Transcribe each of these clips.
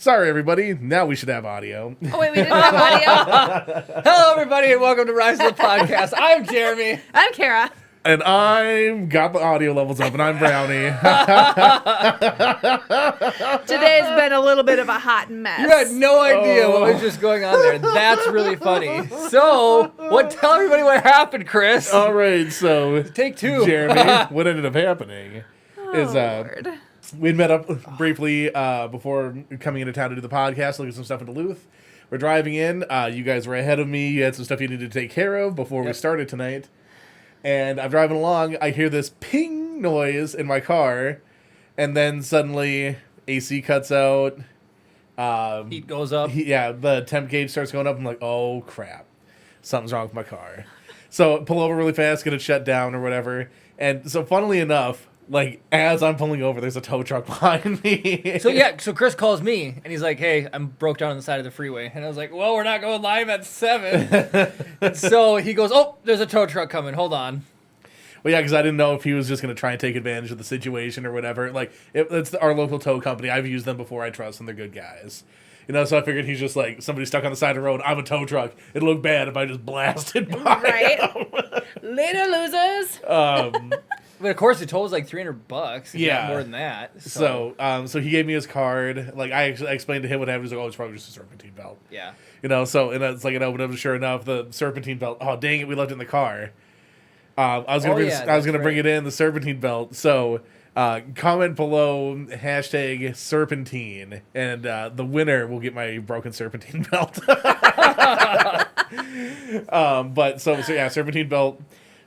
Sorry, everybody. Now we should have audio. Oh, wait, we didn't have audio? Hello, everybody, and welcome to Rise of the Podcast. I'm Jeremy. I'm Kara. And I've got the audio levels up, and I'm Brownie. Today's been a little bit of a hot mess. You had no idea what was just going on there. That's really funny. So, tell everybody what happened, Chris. All right, so Take two. Jeremy, what ended up happening is Lord. we'd met up briefly before coming into town to do the podcast, look at some stuff in Duluth. We're driving in. You guys were ahead of me. You had some stuff you needed to take care of before we started tonight. And I'm driving along. I hear this ping noise in my car. And then suddenly AC cuts out. Heat goes up. The temp gauge starts going up. I'm like, oh, crap. Something's wrong with my car. So pull over really fast, get it shut down or whatever. And so funnily enough, like, as I'm pulling over, there's a tow truck behind me. So Chris calls me, and he's like, hey, I'm broke down on the side of the freeway. And I was like, well, we're not going live at 7. And so he goes, oh, there's a tow truck coming. Hold on. Well, yeah, because I didn't know if he was just going to try and take advantage of the situation or whatever. Like, it's our local tow company. I've used them before. I trust them. They're good guys. You know, so I figured he's just like, somebody stuck on the side of the road. I'm a tow truck. It'll look bad if I just blasted by Right? Later, losers. But of course, the toll was like $300. Yeah. Not more than that. So he gave me his card. Like, I explained to him what happened. He's like, oh, it's probably just a serpentine belt. Yeah. You know, so, and it's like, it opened up, sure enough, the serpentine belt. Oh, dang it, we left it in the car. I was gonna bring it in, the serpentine belt. So, comment below, hashtag serpentine, and the winner will get my broken serpentine belt. Serpentine belt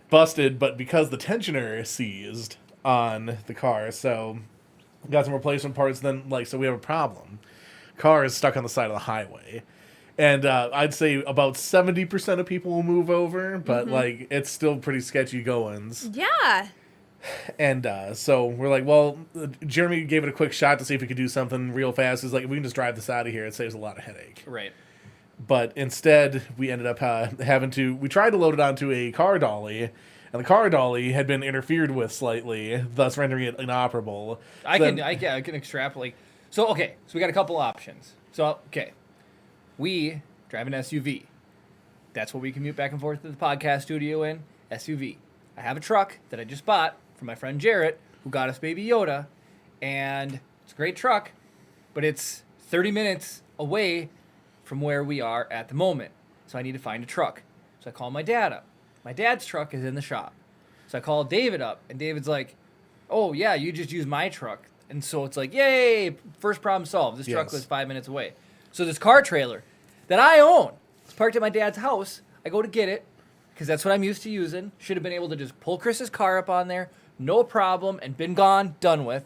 busted, but because the tensioner seized on the car, so got some replacement parts. Then, so we have a problem. Car is stuck on the side of the highway. And I'd say about 70% of people will move over, but it's still pretty sketchy goings. Yeah. And so we're like, well, Jeremy gave it a quick shot to see if we could do something real fast. He's like, if we can just drive this out of here, it saves a lot of headache. Right. But instead, we ended up we tried to load it onto a car dolly, and the car dolly had been interfered with slightly, thus rendering it inoperable. I can extrapolate. So we got a couple options. We drive an SUV. That's what we commute back and forth to the podcast studio in, SUV. I have a truck that I just bought from my friend Jarrett, who got us Baby Yoda, and it's a great truck, but it's 30 minutes away from where we are at the moment. So I need to find a truck. So I call my dad up. My dad's truck is in the shop. So I call David up, and David's like, oh, yeah, you just use my truck. And so it's like, yay, first problem solved. This truck was 5 minutes away. So this car trailer that I own is parked at my dad's house. I go to get it because that's what I'm used to using. Should have been able to just pull Chris's car up on there, no problem, and been gone, done with.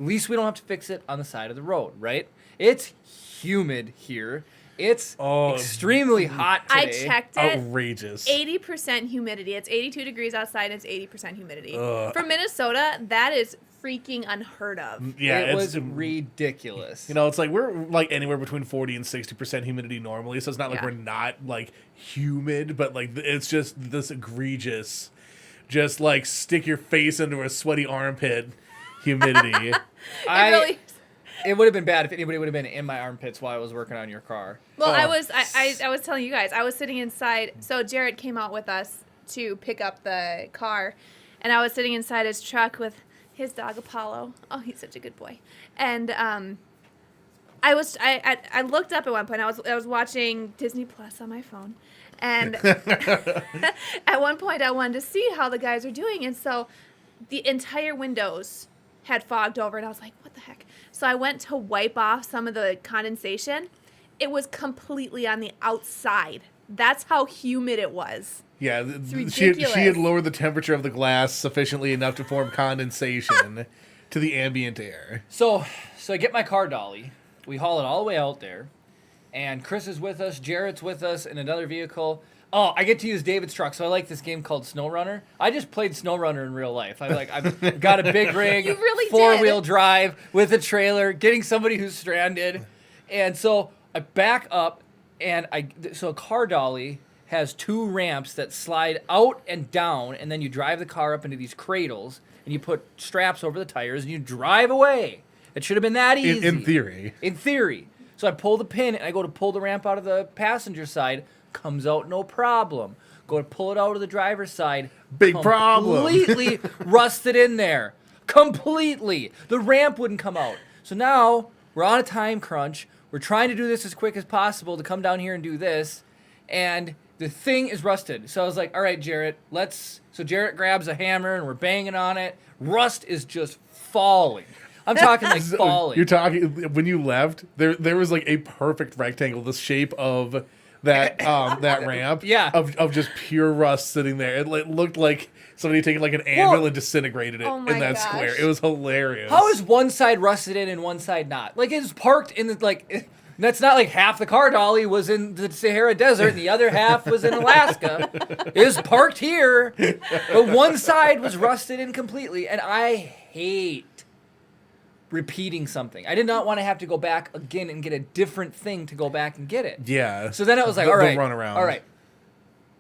At least we don't have to fix it on the side of the road, right? It's humid here. It's extremely hot today. I checked it. Outrageous. 80% humidity. It's 82 degrees outside and it's 80% humidity. For Minnesota, that is freaking unheard of. Yeah, it was ridiculous. You know, it's like we're like anywhere between 40 and 60% humidity normally, so it's not like we're not like humid, but like it's just this egregious, just like stick your face into a sweaty armpit humidity. It would have been bad if anybody would have been in my armpits while I was working on your car. Well, I was telling you guys, I was sitting inside. So Jared came out with us to pick up the car, and I was sitting inside his truck with his dog Apollo. Oh, he's such a good boy. And I looked up at one point. I was watching Disney Plus on my phone, and at one point I wanted to see how the guys are doing, and so the entire windows had fogged over, and I was like, what the heck? So I went to wipe off some of the condensation. It was completely on the outside. That's how humid it was. Yeah, she had lowered the temperature of the glass sufficiently enough to form condensation to the ambient air. So I get my car dolly. We haul it all the way out there. And Chris is with us. Jarrett's with us in another vehicle. Oh, I get to use David's truck, so I like this game called SnowRunner. I just played SnowRunner in real life. I've got a big rig, You really four-wheel drive with a trailer, getting somebody who's stranded. And so I back up, and so a car dolly has 2 ramps that slide out and down, and then you drive the car up into these cradles, and you put straps over the tires, and you drive away. It should have been that easy. In theory. In theory. So I pull the pin, and I go to pull the ramp out of the passenger side. Comes out no problem. Go to pull it out of the driver's side. Big problem. Completely rusted in there. Completely. The ramp wouldn't come out. So now we're on a time crunch. We're trying to do this as quick as possible to come down here and do this. And the thing is rusted. So I was like, all right, Jarrett, let's... So Jarrett grabs a hammer and we're banging on it. Rust is just falling. I'm talking like falling. You're talking, when you left, there was like a perfect rectangle, the shape of that that ramp. Yeah. Of just pure rust sitting there. It looked like somebody taking like an anvil and disintegrated it Oh my in that gosh. square. It was hilarious. How is one side rusted in and one side not? Like, it's parked in the, like... That's not like half the car dolly was in the Sahara Desert and the other half was in Alaska. It was parked here, but one side was rusted in completely, and I hate repeating something. I did not want to have to go back again and get a different thing to go back and get it. Yeah. So then I was like, The all right, runaround. all right,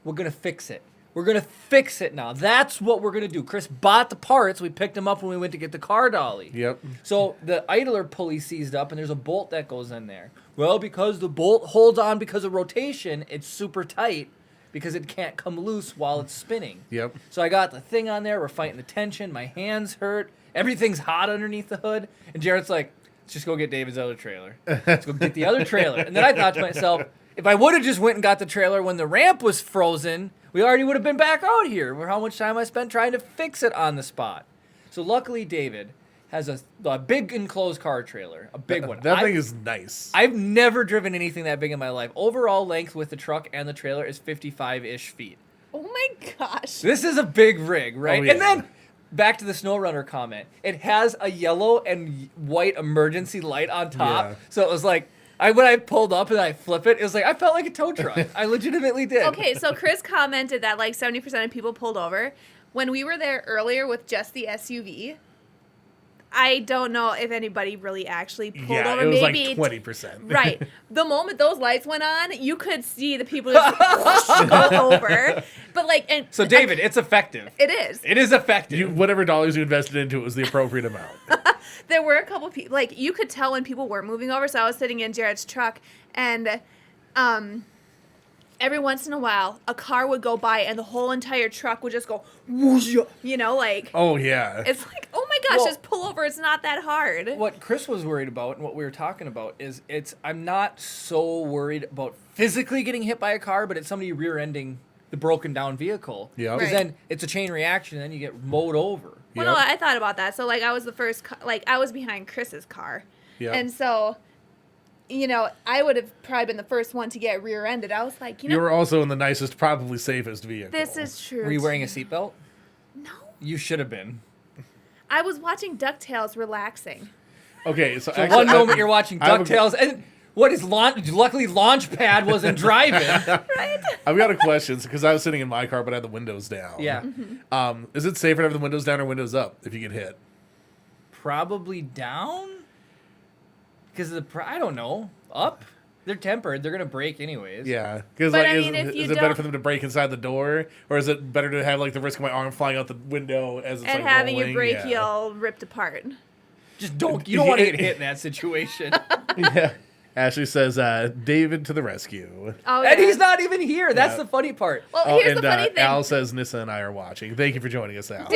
we're going to fix it. We're going to fix it now. That's what we're going to do. Chris bought the parts. We picked them up when we went to get the car dolly. Yep. So the idler pulley seized up, and there's a bolt that goes in there. Well, because the bolt holds on because of rotation, it's super tight because it can't come loose while it's spinning. Yep. So I got the thing on there. We're fighting the tension. My hands hurt. Everything's hot underneath the hood. And Jarrett's like, let's just go get David's other trailer. Let's go get the other trailer. And then I thought to myself, if I would have just went and got the trailer when the ramp was frozen, we already would have been back out here. How much time I spent trying to fix it on the spot. So luckily, David has a big enclosed car trailer, a big one. That thing is nice. I've never driven anything that big in my life. Overall length with the truck and the trailer is 55-ish feet. Oh my gosh. This is a big rig, right? Oh, yeah. And then back to the snow runner comment. It has a yellow and white emergency light on top. Yeah. So it was like, when I pulled up and I flip it, it was like, I felt like a tow truck. I legitimately did. Okay, so Chris commented that like 70% of people pulled over. When we were there earlier with just the SUV, I don't know if anybody really actually pulled over. It was Maybe like 20%. Right. The moment those lights went on, you could see the people just go over. But like, and So David, it's effective. it is. It is effective. Whatever dollars you invested into it was the appropriate amount. There were a couple people, like, you could tell when people weren't moving over. So I was sitting in Jared's truck, and every once in a while, a car would go by, and the whole entire truck would just go, whoosh, you know, like, Oh, yeah. it's like, oh my gosh, Well- just pull over. It's not that hard. What Chris was worried about and what we were talking about is I'm not so worried about physically getting hit by a car, but it's somebody rear-ending the broken down vehicle. Yeah. Because Right. then it's a chain reaction and then you get mowed over. Well, Yep. no, I thought about that. So, like, I was the first, I was behind Chris's car. Yep. And so, you know, I would have probably been the first one to get rear-ended. I was like, you know, You were also in the nicest, probably safest vehicle. this is true. Were you wearing a seatbelt? No. You should have been. I was watching DuckTales relaxing. Okay, so So actually, one moment you're watching I have a- DuckTales and what is luckily Launchpad wasn't driving. Right? I've got a question because I was sitting in my car but I had the windows down. Yeah. Is it safer to have the windows down or windows up if you get hit? Probably down? Because I don't know. Up? They're tempered. They're going to break anyways. Yeah, because But like, I mean, if is you it better don't- for them to break inside the door, or is it better to have like the risk of my arm flying out the window as it's And like having rolling? your brake Yeah. heel ripped apart. You don't want to get hit in that situation. Yeah. Ashley says, "David to the rescue." Oh, And yeah. he's not even here. That's Yeah. the funny part. Well, Oh, here's and the funny thing. Al says Nissa and I are watching. Thank you for joining us, Al.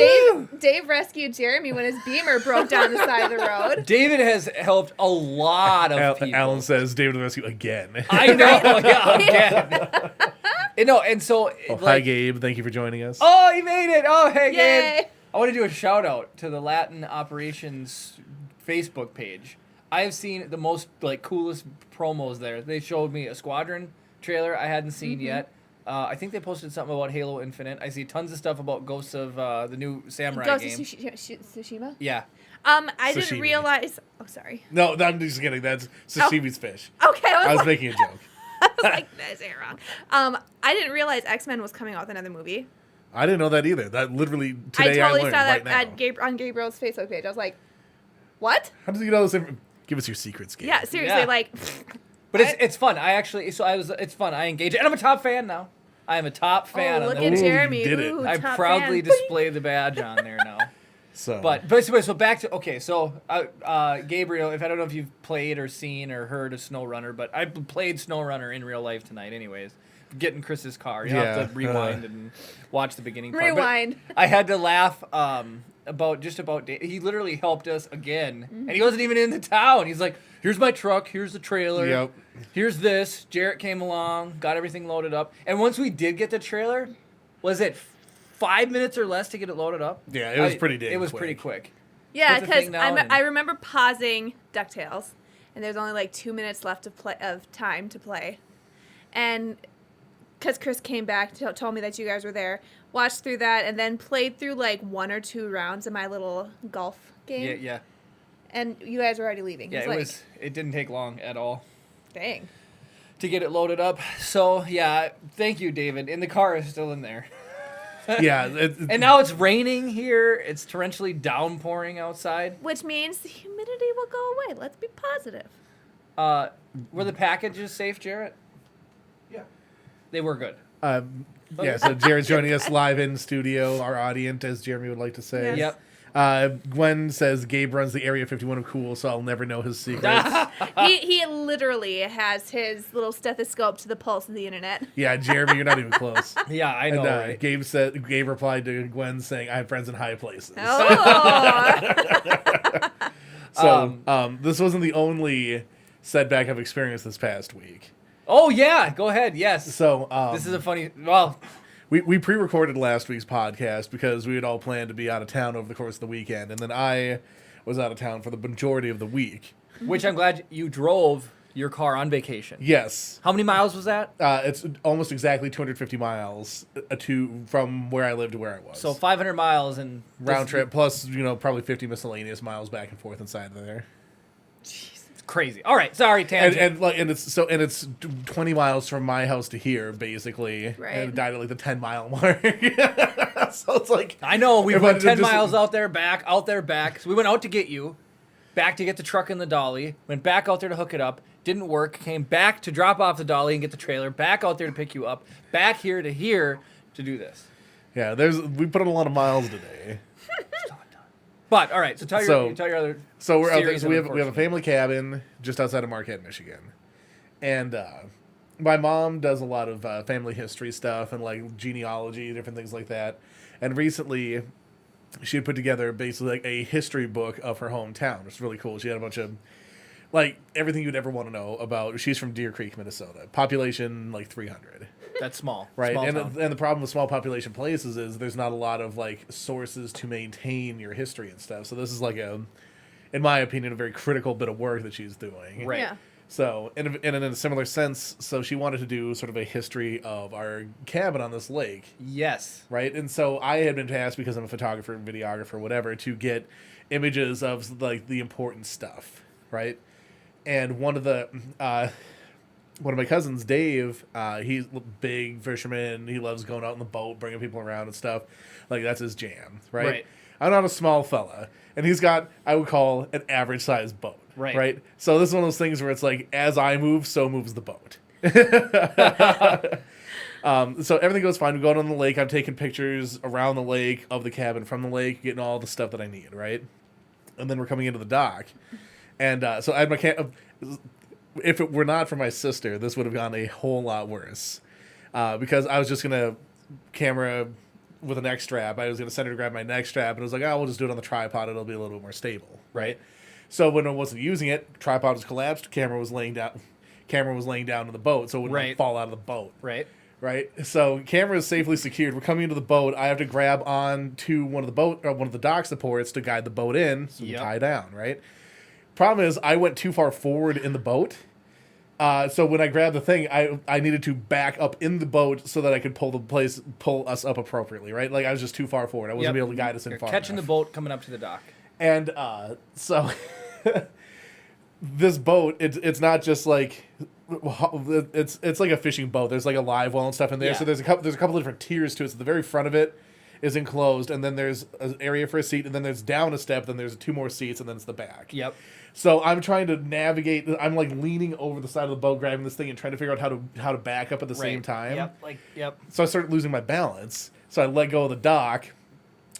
Dave rescued Jeremy when his Beamer broke down the side of the road. David has helped a lot of people. Alan says David to the rescue again. I know. Yeah, again. And so, Oh, hi, Gabe. Thank you for joining us. Oh, he made it. Oh, hey, Yay. Gabe. I want to do a shout out to the Latin Operations Facebook page. I have seen the most coolest promos there. They showed me a Squadron trailer I hadn't seen yet. I think they posted something about Halo Infinite. I see tons of stuff about Ghosts of the new Samurai Ghost game. of Tsushima? Yeah. I Sashimi. didn't realize. Oh, sorry. No, I'm just kidding. That's sashimi's fish. Okay, I I was was, like, making a joke. I was like, did I say it wrong? I didn't realize X-Men was coming out with another movie. I didn't know that either. That literally I today totally learned saw right that now. on Gabriel's Facebook page. I was like, what? How does he know this? Give us your secrets, Gabe. Yeah, seriously, Yeah. like, But it's fun. It's fun. I engage. And I'm a top fan now. I am a top fan. oh, on look the at Ooh, Jeremy. you did it. Ooh, I top proudly fan. display the badge on there now. So, But so back to Gabriel. If I don't know if you've played or seen or heard of SnowRunner, but I played SnowRunner in real life tonight. Anyways, getting Chris's car. You have to rewind and watch the beginning part. Rewind. But I had to laugh about he literally helped us again, and he wasn't even in the town. He's like, "Here's my truck. Here's the trailer. Yep. Here's this." Jarrett came along, got everything loaded up, and once we did get the trailer, was it 5 minutes or less to get it loaded up? Yeah, it was pretty dang It was quick. pretty quick. Yeah, Put the because thing down and- I remember pausing DuckTales, and there's only like 2 minutes left of time to play, and because Chris came back, told me that you guys were there, watched through that, and then played through like 1 or 2 rounds of my little golf game. Yeah. And you guys were already leaving. Yeah, He's it didn't take long at all dang. to get it loaded up. So, yeah, thank you, David. And the car is still in there. Yeah. And now it's raining here. It's torrentially downpouring outside. Which means the humidity will go away. Let's be positive. Were the packages safe, Jarrett? Yeah. They were good. Yeah, so Jared's joining us live in studio, our audience, as Jeremy would like to say. Yes. Yep. Gwen says Gabe runs the Area 51 of cool, so I'll never know his secrets. He literally has his little stethoscope to the pulse of the internet. Yeah, Jeremy, you're not even close. Yeah, I know, And right? Gabe replied to Gwen saying, "I have friends in high places." Oh. So this wasn't the only setback I've experienced this past week. Oh, yeah. Go ahead. Yes. So This is a funny... Well, we pre-recorded last week's podcast because we had all planned to be out of town over the course of the weekend, and then I was out of town for the majority of the week. which I'm glad you drove your car on vacation. Yes. How many miles was that? It's almost exactly 250 miles from where I lived to where I was. So 500 miles and... round trip, plus, probably 50 miscellaneous miles back and forth inside of there. It's crazy. All right, sorry, tangent. And it's 20 miles from my house to here, basically. Right. And it died at like the 10-mile mark. So it's like... I know, we if went I 10 just- miles out there, back. So we went out to get you, back to get the truck and the dolly, went back out there to hook it up, didn't work, came back to drop off the dolly and get the trailer, back out there to pick you up, back here to do this. Yeah, we put in a lot of miles today. But, all right, so tell your other So we're out there. series So of we have a unfortunate- family cabin just outside of Marquette, Michigan, and my mom does a lot of family history stuff and like genealogy, different things like that. And recently, she had put together basically like a history book of her hometown. It's really cool. She had a bunch of like everything you'd ever want to know about. She's from Deer Creek, Minnesota. Population like 300. That's small. Right, Small and town. the problem with small population places is there's not a lot of like sources to maintain your history and stuff. So this is like in my opinion, a very critical bit of work that she's doing. Right. Yeah. So in a similar sense, so she wanted to do sort of a history of our cabin on this lake, Yes. right? And so I had been tasked, because I'm a photographer, videographer, whatever, to get images of like the important stuff, right? And one of my cousins, Dave, he's a big fisherman. He loves going out on the boat, bringing people around and stuff. Like, that's his jam, right? Right. I'm not a small fella. And he's got, I would call, an average-sized boat. Right. Right? So this is one of those things where it's like, as I move, so moves the boat. So everything goes fine. We go out on the lake. I'm taking pictures around the lake, of the cabin, from the lake, getting all the stuff that I need, right? And then we're coming into the dock. And so I had my if it were not for my sister, this would have gone a whole lot worse. Because I was just going to camera with a neck strap. I was going to send her to grab my neck strap, and I was like, oh, we'll just do it on the tripod. It'll be a little bit more stable, right? So when I wasn't using it, tripod was collapsed, camera was laying down in the boat, so it wouldn't Right. fall out of the boat. Right. Right? So camera is safely secured. We're coming into the boat. I have to grab on to one of the dock supports to guide the boat in, so we Yep. tie down, right? Problem is, I went too far forward in the boat. So when I grabbed the thing, I needed to back up in the boat so that I could pull us up appropriately, right? Like, I was just too far forward. I wasn't able to guide us in You're far catching enough. the boat coming up to the dock. And so this boat, it's not just like it's like a fishing boat. There's like a live well and stuff in there. Yeah. So there's a couple of different tiers to it. So the very front of it is enclosed, and then there's an area for a seat, and then there's down a step, then there's 2 more seats, and then it's the back. Yep. So I'm trying to navigate. I'm like leaning over the side of the boat, grabbing this thing, and trying to figure out how to back up at the same time. Yep. So I started losing my balance. So I let go of the dock,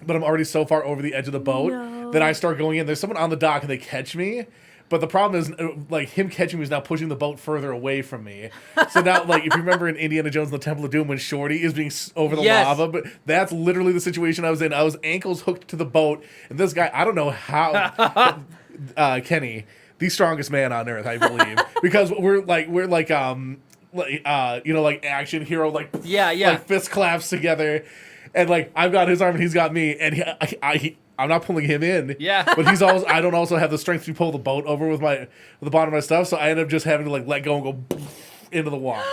but I'm already so far over the edge of the boat that I start going in. There's someone on the dock and they catch me. But the problem is, like, him catching me is now pushing the boat further away from me. So now, like, if you remember in Indiana Jones and the Temple of Doom when Shorty is being over the lava, but that's literally the situation I was in. I was ankles hooked to the boat, and this guy, I don't know how, Kenny, the strongest man on earth, I believe, because we're like action hero, like fist claps together, and like I've got his arm and he's got me, and I'm not pulling him in. Yeah. But I don't also have the strength to pull the boat over with the bottom of my stuff, so I end up just having to like let go and go into the water.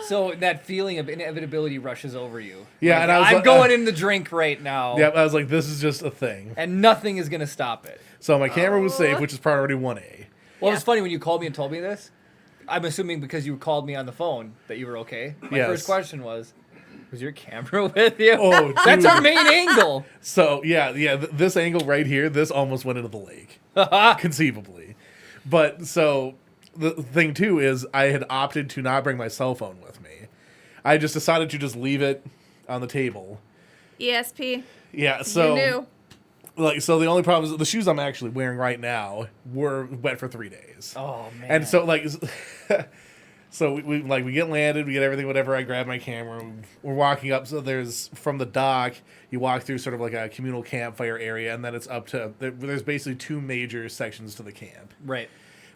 So that feeling of inevitability rushes over you. Yeah, like, and I was I'm going in the drink right now. Yeah, I was like, this is just a thing. And nothing is going to stop it. So my camera was safe, which is priority 1A. Well, it was funny when you called me and told me this. I'm assuming because you called me on the phone that you were okay. My first question was your camera with you? Oh, that's our main angle. So, this angle right here, this almost went into the lake. Conceivably. But, so, the thing, too, is I had opted to not bring my cell phone with me. I just decided to just leave it on the table. ESP. Yeah, so... You knew. Like, so the only problem is the shoes I'm actually wearing right now were wet for 3 days. Oh, man. And so, like... So we get landed, we get everything, whatever. I grab my camera, we're walking up. So there's from the dock, you walk through sort of like a communal campfire area, and then it's up to there's basically 2 major sections to the camp. Right.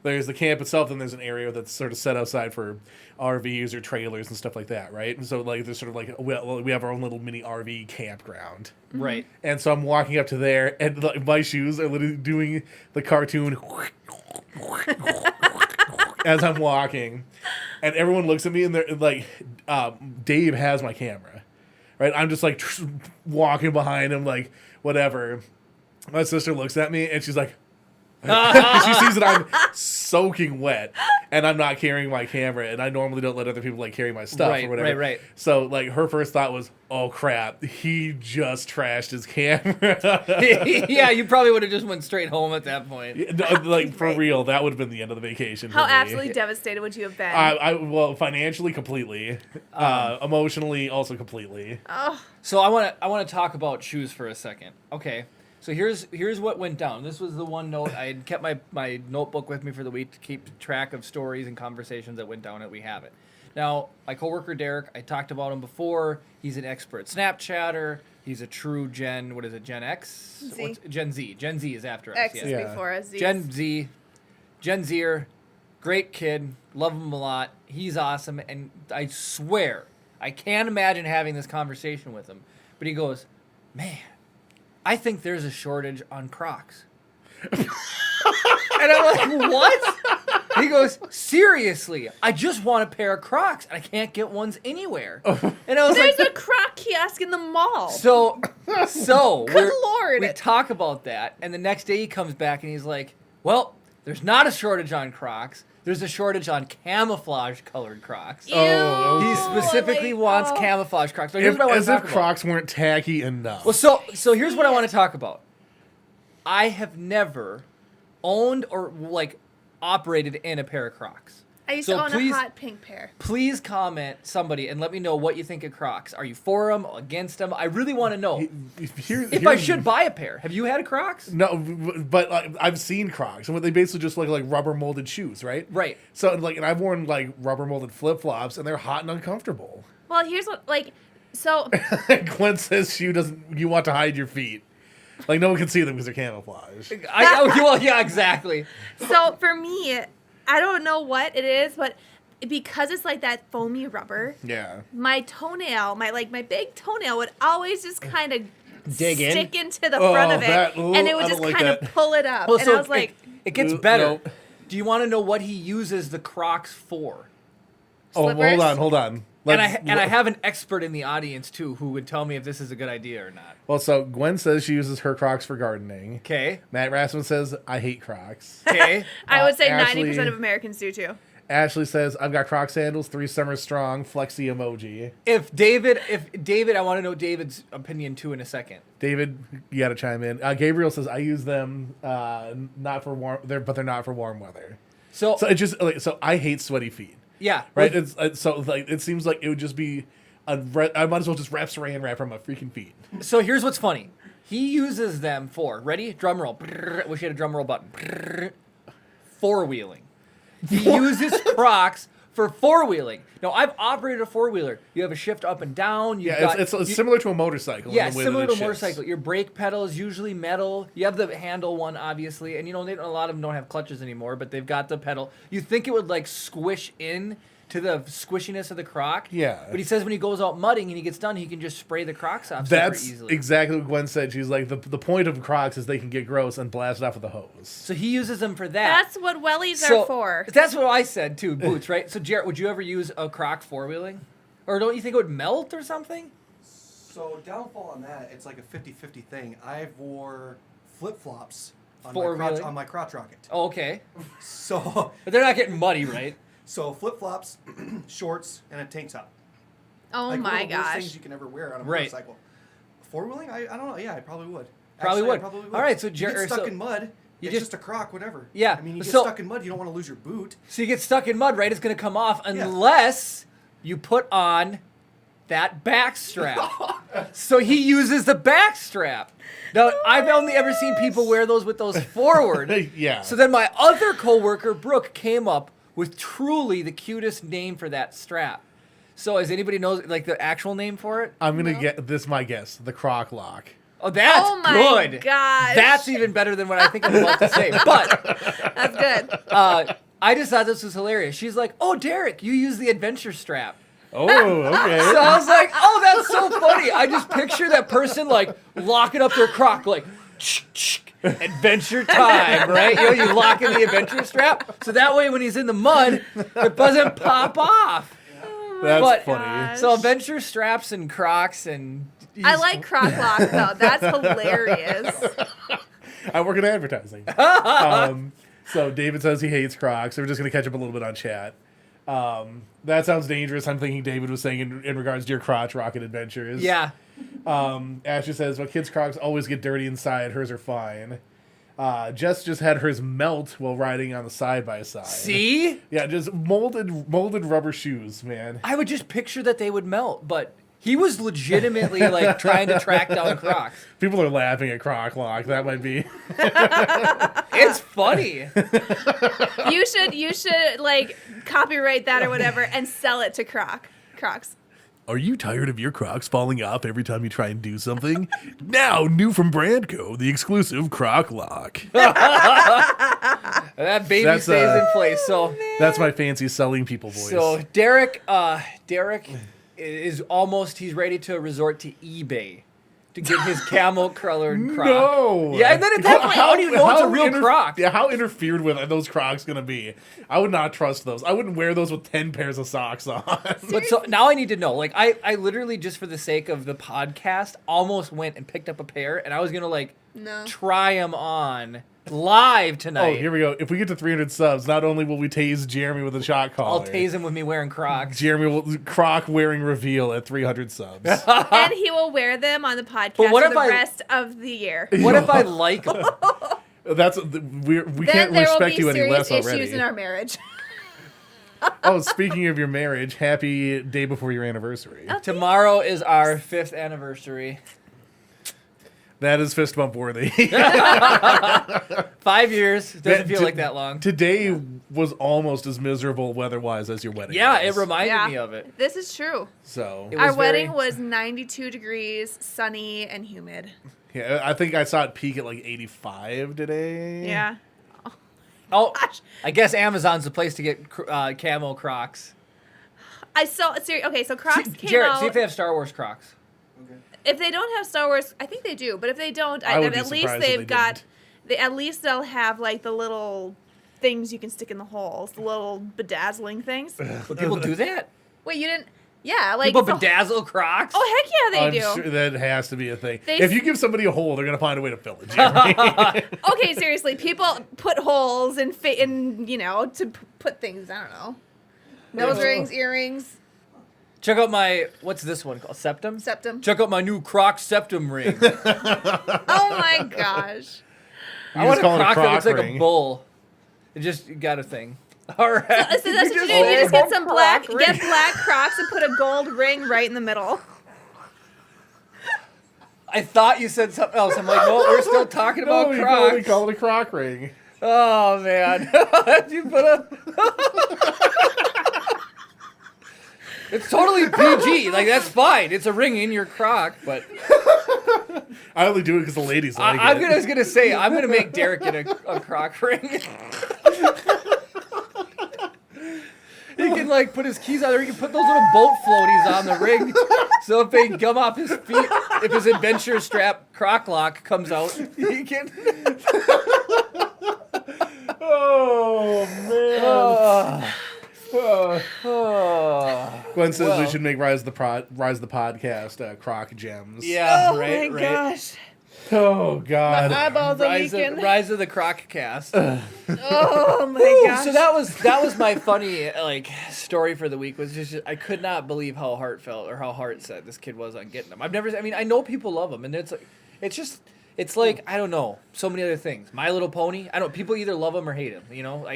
There's the camp itself, and there's an area that's sort of set outside for RVs or trailers and stuff like that, right? And so like there's sort of like we have our own little mini RV campground. Right. And so I'm walking up to there, and like, my shoes are literally doing the cartoon as I'm walking. And everyone looks at me and they're like, Dave has my camera, right? I'm just like walking behind him, like, whatever. My sister looks at me and she's like, she sees that I'm soaking wet and I'm not carrying my camera, and I normally don't let other people like carry my stuff or whatever. Right. So like her first thought was, oh crap, he just trashed his camera. Yeah, you probably would have just went straight home at that point. Like for real, that would have been the end of the vacation. How for me. absolutely devastated would you have been? Well, financially completely, emotionally also completely. Oh. So I want to talk about shoes for a second. Okay. So here's what went down. This was the one note. I had kept my notebook with me for the week to keep track of stories and conversations that went down, and we have it. Now, my coworker Derek, I talked about him before. He's an expert Snapchatter. He's a true Gen X? Z. Gen Z. Gen Z is after us. X Yes. is before us. Gen Zer, great kid, love him a lot. He's awesome, and I swear, I can't imagine having this conversation with him. But he goes, man, I think there's a shortage on Crocs. And I'm like, what? He goes, seriously, I just want a pair of Crocs, and I can't get ones anywhere. And I was There's like, a Croc kiosk in the mall. So Good Lord. we talk about that, and the next day he comes back and he's like, well, there's not a shortage on Crocs. There's a shortage on camouflage-colored Crocs. Ew. He specifically wants camouflage Crocs. So here's what I want As to talk if about. Crocs weren't tacky enough. Well, so here's what I want to talk about. I have never owned or like operated in a pair of Crocs. I used to own a hot pink pair. Please comment, somebody, and let me know what you think of Crocs. Are you for them, against them? I really want to know if I should buy a pair. Have you had a Crocs? No, but I've seen Crocs, and they basically just look like rubber molded shoes, right? Right. So and I've worn like rubber molded flip flops, and they're hot and uncomfortable. Well, here's what so. Gwen says you want to hide your feet. Like no one can see them because they're camouflage. Well, yeah, exactly. So for me, I don't know what it is, but because it's like that foamy rubber, Yeah. my toenail, my big toenail would always just kind of stick into the Oh, front of it, that- and it would I just don't like kind of that. pull it up. Well, And so I was like, it gets better. No. Do you want to know what he uses the Crocs for? Oh, Slippers? hold on. And I have an expert in the audience too who would tell me if this is a good idea or not. Well, so Gwen says she uses her Crocs for gardening. Okay. Matt Rasmussen says I hate Crocs. Okay. I would say Ashley- 90% of Americans do too. Ashley says I've got Croc sandals, 3 summers strong, flexi emoji. If David, I want to know David's opinion too in a second. David, you got to chime in. Gabriel says I use them not for warm, but they're not for warm weather. So So it just so I hate sweaty feet. yeah, Right. It's so like it seems like it would just be I might as well just wrap saran wrap on my freaking feet. So here's what's funny. He uses them for, ready? Drum roll. Brrr, wish you had a drum roll button. Brrr, four-wheeling. He uses Crocs for four-wheeling. Now, I've operated a four-wheeler. You have a shift up and down. It's similar to a motorcycle. Yeah, in the way similar that to a shifts. motorcycle. Your brake pedal is usually metal. You have the handle one, obviously. And, a lot of them don't have clutches anymore, but they've got the pedal. You think it would, squish in to the squishiness of the Croc. Yeah. But he says when he goes out mudding and he gets done, he can just spray the Crocs off That's super easily. exactly what Gwen said. She's like, the point of Crocs is they can get gross and blast it off with a hose. So he uses them for that. That's what wellies are for. That's what I said, too, boots, right? So, Jarrett, would you ever use a Croc four-wheeling? Or don't you think it would melt or something? So downfall on that, it's like a 50-50 thing. I wore flip-flops on Four-wheeling? my crotch rocket. Oh, okay. So But they're not getting muddy, right? so flip-flops, shorts, and a tank top. Oh Like, my one of the worst gosh. things you can ever wear on a Right. motorcycle. Four-wheeling? I don't know. Yeah, I probably would. Probably Actually, would. I probably would. All right, so you get stuck so in mud. you It's just- just a Croc, whatever. Yeah, I mean, you get so- stuck in mud. You don't want to lose your boot. So you get stuck in mud, right? It's going to come off unless you put on that back strap. So he uses the back strap. Now, I've only ever seen people wear those with those forward. Yeah. So then my other coworker, Brooke, came up with truly the cutest name for that strap. So as anybody knows, the actual name for it? I'm going to get this, my guess, the Croc lock. Oh, that's Oh my good. gosh. That's even better than what I think I'm about to say. But That's good. I just thought this was hilarious. She's like, "Oh, Derek, you use the adventure strap." Oh, okay. So I was like, "Oh, that's so funny." I just picture that person locking up their Croc, adventure time, right? You lock in the adventure strap, so that way when he's in the mud, it doesn't pop off. That's But- funny. Gosh. So adventure straps and Crocs and. I like croc lock though. That's hilarious. I work in advertising. So David says he hates Crocs. So we're just going to catch up a little bit on chat. That sounds dangerous. I'm thinking David was saying in regards to your crotch rocket adventures. Yeah. Ashley says, well, kids' Crocs always get dirty inside. Hers are fine. Jess just had hers melt while riding on the side-by-side. See? Yeah, just molded rubber shoes, man. I would just picture that they would melt, but he was legitimately trying to track down Crocs. People are laughing at Croc Lock. That might be. It's funny. You should copyright that or whatever and sell it to Crocs. Are you tired of your Crocs falling off every time you try and do something? Now, new from Brandco, the exclusive Croc Lock. That baby That's, stays in place. So That's my fancy selling people voice. So Derek is he's ready to resort to eBay to get his camel colored Croc. No. Yeah, and then at that point, how do you know it's a real Croc? Yeah, how interfered with are those Crocs going to be? I would not trust those. I wouldn't wear those with 10 pairs of socks on. But so now I need to know. I literally just for the sake of the podcast almost went and picked up a pair, and I was gonna No. try them on live tonight. Oh, here we go. If we get to 300 subs, not only will we tase Jeremy with a shot collar, I'll tase him with me wearing Crocs. Jeremy will Croc wearing reveal at 300 subs. And he will wear them on the podcast But what for if the rest of the year. What if I like them? We Then can't there will respect be you any serious less issues already. in our marriage. Oh, speaking of your marriage, happy day before your anniversary. Oh. Tomorrow is our 5th anniversary. That is fist bump worthy. 5 years. Doesn't feel like that long. Today was almost as miserable weather-wise as your wedding. Yeah, it was. reminded me of it. This is true. So It Our was wedding very- was 92 degrees, sunny, and humid. yeah, I think I saw it peak at 85 today. Yeah. Oh, I guess Amazon's the place to get camo Crocs. I saw. Okay, so Crocs came Jared, out. see if they have Star Wars Crocs. Okay. If they don't have Star Wars, I think they do. But if they don't, I would be at least surprised if they've they got. didn't. At least they'll have the little things you can stick in the holes, the little bedazzling things. Would people do that? Wait, you didn't? Yeah, People it's a- bedazzle Crocs? Oh heck yeah, they I'm do. sure that has to be a thing. They If s- you give somebody a hole, they're gonna find a way to fill it. Jeremy. Okay, seriously, people put holes in to put things. I don't know. Nose rings, earrings, Check out my, what's this one called? Septum? septum. Check out my new Croc septum ring. Oh my gosh. I want a call it a Croc that Croc looks like ring. a bull. It just got a thing. All right. So that's what you do. You just get some black Crocs and put a gold ring right in the middle. I thought you said something else. I'm like, no, we're still talking about No, Crocs. we call it a croc ring. Oh man, you put a. It's totally PG. Like that's fine. It's a ring in your croc, but I only do it because the ladies like I it. was gonna say I'm gonna make Derek get a croc ring. He can like put his keys on there. He can put those little boat floaties on the ring, so if they come off his feet, if his adventure strap croc lock comes out, he can. Oh man. Glenn says we should make Rise the Podcast croc gems. Yeah, Oh right. my gosh. Oh god. My eyeballs are Rise of the Croc Cast. Oh my gosh. So that was my funny like story for the week. Was just I could not believe how heartfelt or how heart set this kid was on getting them. I know people love them, and it's like I don't know, so many other things. My Little Pony. I don't. People either love them or hate them. You know,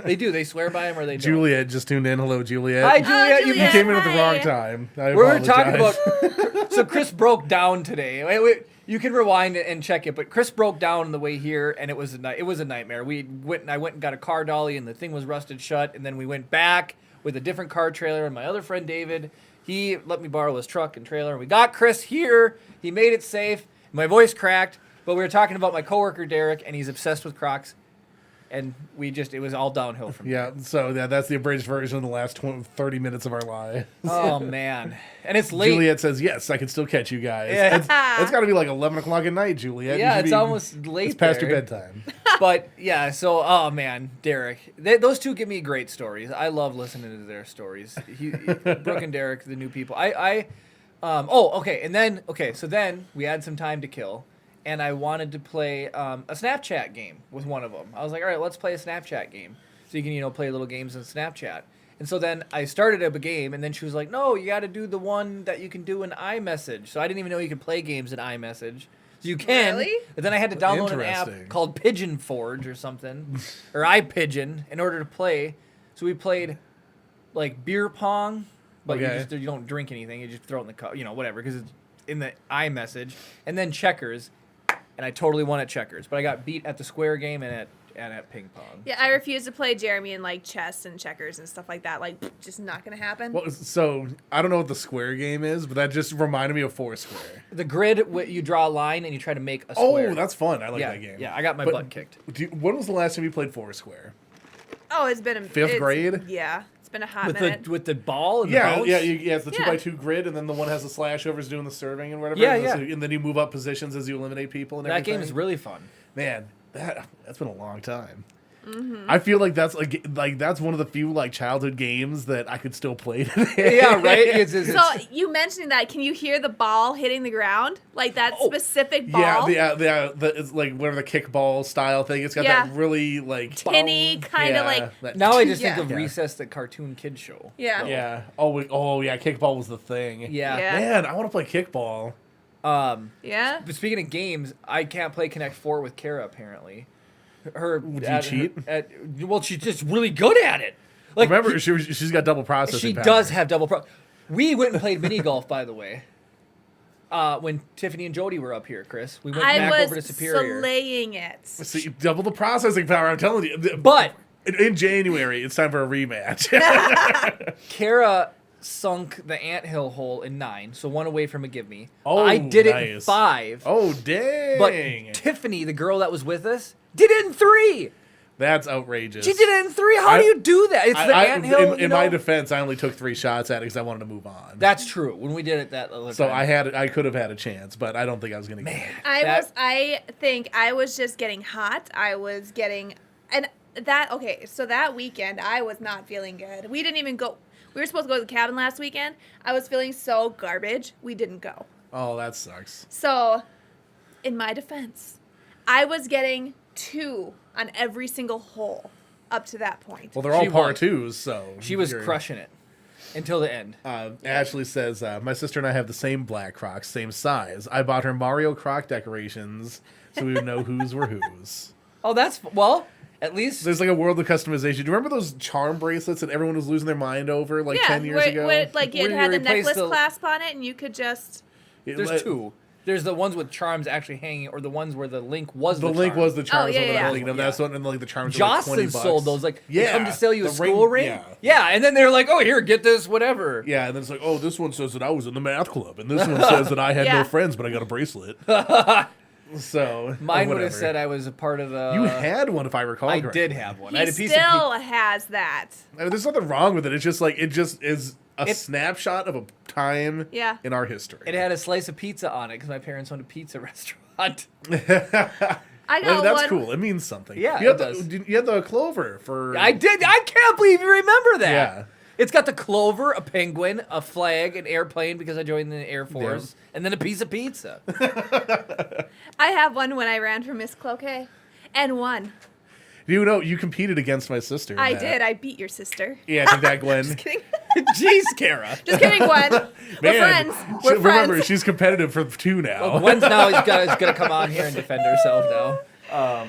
they do. They swear by them or they don't. Juliet just tuned in. Hello, Juliet. Hi, Juliet. You Juliet. came in at the Hi. wrong time. I We're apologize. talking about. So Chris broke down today. Wait, you can rewind it and check it, but Chris broke down on the way here, and it was a nightmare. I went and got a car dolly, and the thing was rusted shut, and then we went back with a different car trailer, and my other friend David, he let me borrow his truck and trailer, and we got Chris here. He made it safe. My voice cracked, but we were talking about my coworker Derek, and he's obsessed with Crocs. And it was all downhill from Yeah, so that's the abridged version of the last 30 minutes of our live. Oh, man. And it's late. Juliet says, yes, I can still catch you guys. Yeah. It's got to be like 11 o'clock at night, Juliet. Yeah, You should it's almost late It's past there. your bedtime. But, yeah, so, oh, man, Derek. Those two give me great stories. I love listening to their stories. Brooke and Derek, the new people. So then we had some time to kill. And I wanted to play a Snapchat game with one of them. I was like, all right, let's play a Snapchat game. So you can, play little games in Snapchat. And so then I started up a game, and then she was like, no, you got to do the one that you can do in iMessage. So I didn't even know you could play games in iMessage. So you can. Really? But then I had to download an Interesting. app called Pigeon Forge or something, or iPigeon, in order to play. So we played, like, beer pong, but Okay. you don't drink anything. You just throw it in the cup, whatever, because it's in the iMessage. And then checkers. And I totally won at checkers, but I got beat at the square game and at ping pong. Yeah, I refuse to play Jeremy in like chess and checkers and stuff like that. Like, just not gonna happen. Well, so I don't know what the square game is, but that just reminded me of Foursquare. The grid, you draw a line and you try to make a square. Oh, that's fun. I like yeah, that game. yeah. I got my But butt kicked. when was the last time you played Foursquare? Oh, it's been Fifth grade? Yeah, it's been a hot With minute. the ball and the Yeah, bounce? it's the Yeah. 2x2 grid, and then the one has the slashovers doing the serving and whatever. Yeah, and yeah. And then you move up positions as you eliminate people and That everything. game is really fun. Man, that's been a long time. Mm-hmm. I feel like that's like that's one of the few like childhood games that I could still play today. Yeah, right? It's- So you mentioning that, can you hear the ball hitting the ground? Like that specific ball? It's like whatever the kickball style thing. It's got Yeah. that really like Tinny kind of like. that- now I just Yeah. think of Yeah. Recess, the cartoon kid show. Yeah. yeah. Oh yeah, kickball was the thing. Yeah. Yeah. Man, I want to play kickball. Yeah. But speaking of games, I can't play Connect 4 with Kara, apparently. Do you cheat? Well, she's just really good at it. Like, Remember, she's got double processing. she power. does have double pro. We went and played mini golf, by the way. When Tiffany and Jody were up here, Chris, we went back I over to was Superior. slaying it. See, double the processing power. I'm telling you. But in January, it's time for a rematch. Kara sunk the anthill hole in 9, so one away from a give me. Oh, I did it in nice. 5. Oh dang! But Tiffany, the girl that was with us, did it in 3. That's outrageous. She did it in 3. How do you do that? It's the anthill. In my defense, I only took 3 shots at it because I wanted to move on. That's true. When we did it that other So time. I could have had a chance, but I don't think I was going to get it. I think I was just getting hot. I was getting, so that weekend I was not feeling good. We didn't even go. We were supposed to go to the cabin last weekend. I was feeling so garbage. We didn't go. Oh, that sucks. So, in my defense, I was getting 2 on every single hole up to that point. Well, they're all She par won. 2s, so She was you're- crushing it until the end. Ashley says, my sister and I have the same black Crocs, same size. I bought her Mario Croc decorations so we would know whose were whose. Oh, at least There's like a world of customization. Do you remember those charm bracelets that everyone was losing their mind over like 10 years ago? Where, like it Where you had the replace necklace the- clasp on it, and you could just. It there's let- 2. There's the ones with charms actually hanging, or the ones where the link was The the link charm. was the charms yeah, one that yeah. I'm thinking of. Yeah. That's one, and like the charms were like $20. Jocelyn sold those. Like, they Yeah, come to sell you a the school ring. Yeah. And then they're like, oh, here, get this, whatever. Yeah, and then it's like, oh, this one says that I was in the math club, and this one says that I had Yeah. no friends, but I got a bracelet. So Mine would whatever. have said I was a part of the. You had one, if I recall. I correctly. did have one. I He had a piece still of has that. I mean, there's nothing wrong with it. It's just like it just is a snapshot of a time Yeah. in our history. It had a slice of pizza on it because my parents owned a pizza restaurant. I got That's one. cool. It means something. Yeah, you had it does. You had the clover for. I did. I can't believe you remember that. Yeah. It's got the clover, a penguin, a flag, an airplane because I joined the Air Force, and then a piece of pizza. I have one when I ran for Miss Cloquet, and won. You know, you competed against my sister. in I that. did. I beat your sister. Yeah, take that, Gwen. Just kidding. Jeez, Kara. Just kidding, Gwen. We're Man, friends. We're remember, friends. she's competitive for 2 now. Well, Gwen's now is gonna come on here and defend herself now.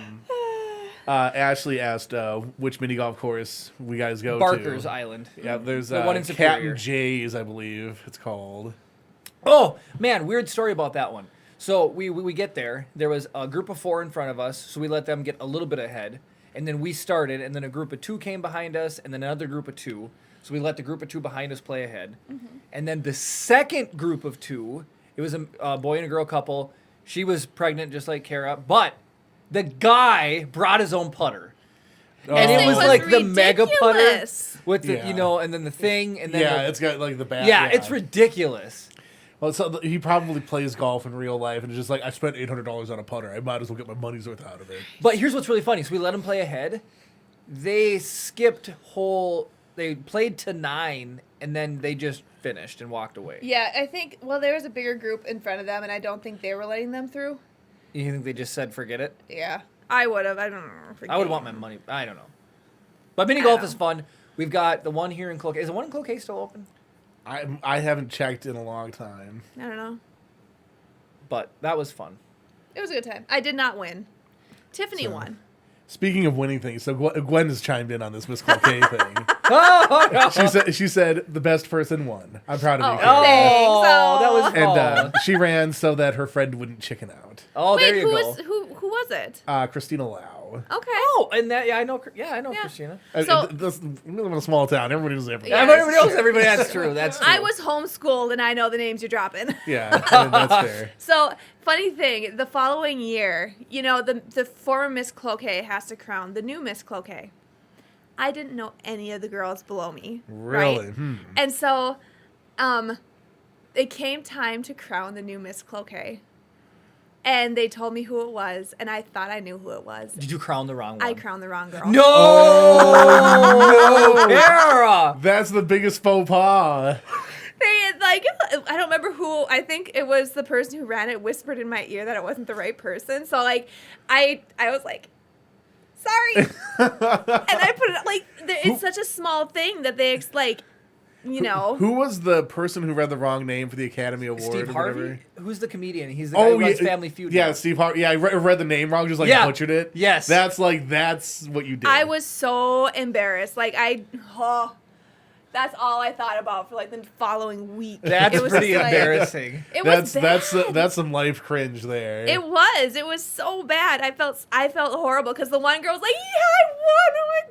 Ashley asked which mini golf course we guys go Barker's to. Island. Yeah, there's The one in Cat Superior. and Jay's, I believe it's called. Oh man, weird story about that one. So we get there. There was a group of 4 in front of us, so we let them get a little bit ahead, and then we started, and then a group of 2 came behind us, and then another group of 2. So we let the group of 2 behind us play ahead, and then the second group of 2, it was a boy and a girl couple. She was pregnant, just like Kara, but the guy brought his own putter. And This it thing was like the mega putter ridiculous. with the, Yeah. and then the thing, and then Yeah, the, it's got like the bat. yeah, it's ridiculous. Well, so he probably plays golf in real life, and it's just like I spent $800 on a putter. I might as well get my money's worth out of it. But here's what's really funny. So we let them play ahead. They skipped whole. They played to 9, and then they just finished and walked away. Yeah, I think, well, there was a bigger group in front of them, and I don't think they were letting them through. You think they just said forget it? Yeah. I would have. I don't know. I would want my money. I don't know. But mini I golf don't is fun. We've got the one here in Cloquet. Is the one in Cloquet still open? I haven't checked in a long time. I don't know. But that was fun. It was a good time. I did not win. Tiffany So- won. Speaking of winning things, so Gwen has chimed in on this Miss Cloquet thing. Oh, no. She said the best person won. I'm proud of you. Oh, Kara. thanks. that was And fun. she ran so that her friend wouldn't chicken out. Oh, there Wait, you who go. was who was it? Christina Lau. Okay. Oh, and that I know. Yeah, I know Yeah. Christina. So- We live in a small town. Everybody knows everything. Yeah. Everybody knows everybody. That's true. That's true. I was homeschooled and I know the names you're dropping. Yeah, I mean, that's fair. So, funny thing, the following year, you know, the former Miss Cloquet has to crown the new Miss Cloquet. I didn't know any of the girls below me. Really? Right? And so, it came time to crown the new Miss Cloquet. And they told me who it was, and I thought I knew who it was. Did you crown the wrong one? I crowned the wrong girl. No, no, Kara. That's the biggest faux pas. They like, I don't remember who. I think it was the person who ran it whispered in my ear that it wasn't the right person. So like, I was like, sorry, and I put it like it's such a small thing that they like, you know. Who was the person who read the wrong name for the Academy Award? Steve or Harvey? whatever? Who's the comedian? He's the guy who runs Family Feud. Yeah, now. Steve Harvey. Yeah, I read the name wrong, just like Yeah. butchered it. Yes. That's what you did. I was so embarrassed. Like that's all I thought about for like the following week. That's It was pretty just, like, embarrassing. It was bad. That's some life cringe there. It was so bad. I felt horrible because the one girl was like, "Yeah, I won! Oh my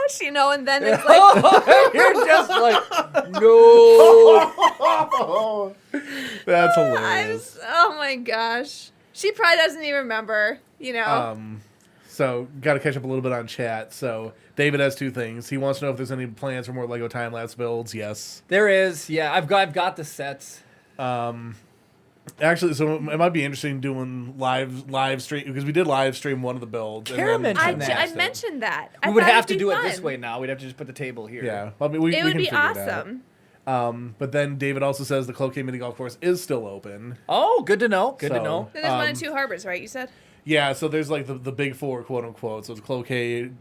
gosh!" You know, and then it's like, You're just like, no. That's I hilarious. was, oh my gosh. She probably doesn't even remember. You know. So got to catch up a little bit on chat. So David has 2 things. He wants to know if there's any plans for more Lego time lapse builds. Yes. There is, yeah. I've got the sets. Actually, so it might be interesting doing live stream because we did live stream one of the builds. Kara and then mentioned that. I mentioned that. I We would thought have it'd to be do it fun. this way now. We'd have to just put the table here. Yeah, I mean, we It would can be figure it out. awesome. But then David also says the Cloquet mini golf course is still open. Oh, good to know. Good to So- know. Then there's one in Two Harbors, right? You said. Yeah, so there's like the big 4, quote unquote. So it's Cloquet.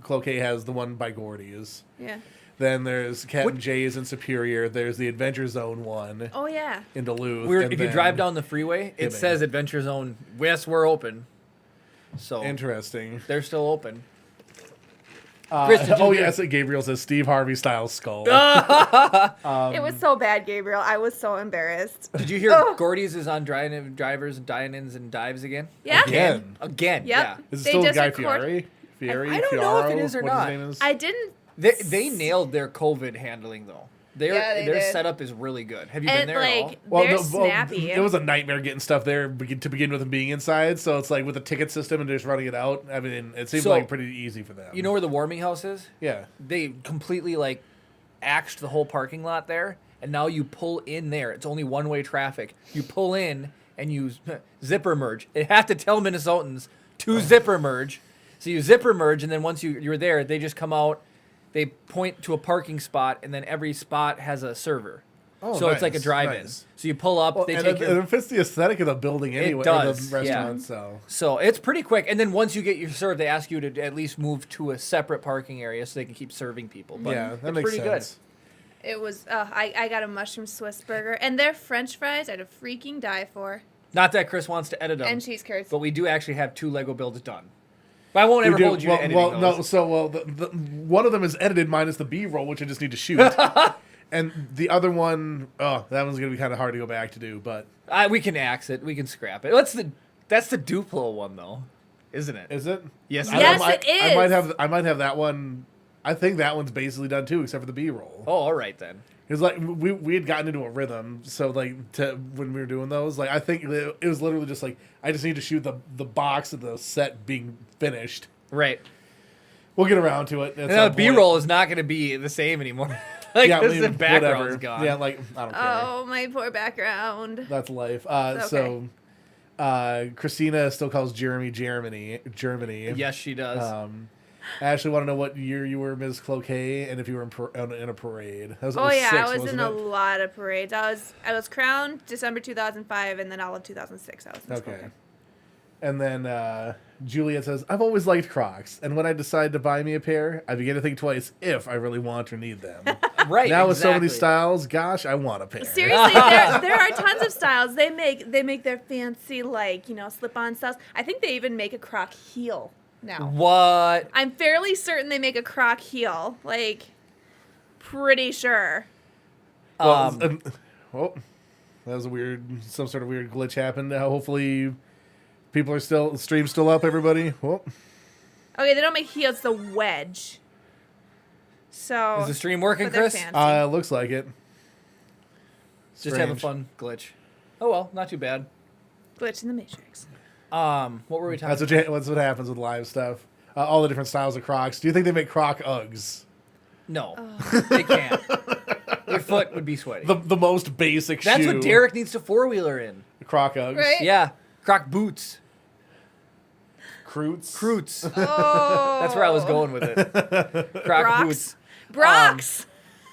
Cloquet has the one by Gordy's. Yeah. Then there's Cat and Jay's in Superior. There's the Adventure Zone one Oh yeah. in Duluth. If you drive down the freeway, it Hibbing. says Adventure Zone. Yes, we're open. So Interesting. they're still open. Chris, did you oh hear- yes, Gabriel says Steve Harvey style skull. It was so bad, Gabriel. I was so embarrassed. Did you hear Oh. Gordy's is on drivers and dine-ins and dives again? Yeah. Again. Again, Yep. yeah. Is it They still just Guy record- Fieri? Fieri? I don't know if it is or what not. his name is? I didn't. They nailed their COVID handling though. Yeah, they their did. setup is really good. Have you been And there at all? like they're snappy. It was a nightmare getting stuff there to begin with and being inside. So it's like with the ticket system and just running it out. I mean, it seems So, like pretty easy for them. You know where the warming house is? Yeah. They completely like axed the whole parking lot there, and now you pull in there. It's only one-way traffic. You pull in and you zipper merge. They have to tell Minnesotans to zipper merge. So you zipper merge, and then once you're there, they just come out. They point to a parking spot, and then every spot has a server. Oh, so it's like a nice, drive-in. nice. So you pull up, Well, they and take it fits the aesthetic of the building anyway. does, Or the yeah. restaurant, So it's pretty quick. And then once you get your serve, they ask you to at least move to a separate parking area so they can keep serving people. But yeah, that it's makes pretty sense. It was. I got a mushroom Swiss burger, and their French fries are to freaking die for, good. Not that Chris wants to edit them, and cheese curds. but we do actually have 2 Lego builds done. But I won't ever We do- hold you to editing well, those. no. The one of them is edited minus the B-roll, which I just need to shoot, and the other one, that one's gonna be kind of hard to go back to do. But We can axe it. We can scrap it. That's the Duplo one, though, isn't it? is it? Yes, I- Yes, I, it is. I might have that one. I think that one's basically done too, except for the B-roll. Oh, all right then. It was like we had gotten into a rhythm, so like when we were doing those, like I think it was literally just like I just need to shoot the box of the set being finished. Right. We'll get around to it. At And some the point. B-roll is not going to be the same anymore. like, Yeah, the background's whatever. gone. Yeah, like I don't care. Oh, my poor background. That's life. It's So Christina still calls Germany. Yes, she does. I actually want to know what year you were Ms. Cloquet and if you were in a parade. That was Oh yeah, 06, I was in wasn't a it? lot of parades. I was crowned December 2005, and then all of 2006 I was in Okay. school. And then Juliet says, I've always liked Crocs, and when I decide to buy me a pair, I begin to think twice if I really want or need them. right. Now with so many exactly. styles, gosh, I want a pair. Seriously, there are tons of styles. They make their fancy slip-on styles. I think they even make a Croc heel now. What? I'm fairly certain they make a Croc heel. Pretty sure. Well, that was some sort of weird glitch happened. Hopefully, stream's still up, everybody. Well, Okay, they don't make heels. It's the wedge. So Is the stream working, but they're Chris? fancy. looks like it. Just have a Strange. fun glitch. Oh well, not too bad. Glitch in the Matrix. What were we talking That's what happens with live stuff. All the different styles of Crocs. Do you think they make Croc Uggs? No, they can't. Your foot would be sweaty. The most basic That's shoe. what Derek needs to four-wheeler in. Croc Uggs. Right? Yeah, Croc boots. Croots. Croots. Oh. That's where I was going with it. Croc Brox. boots. Brox.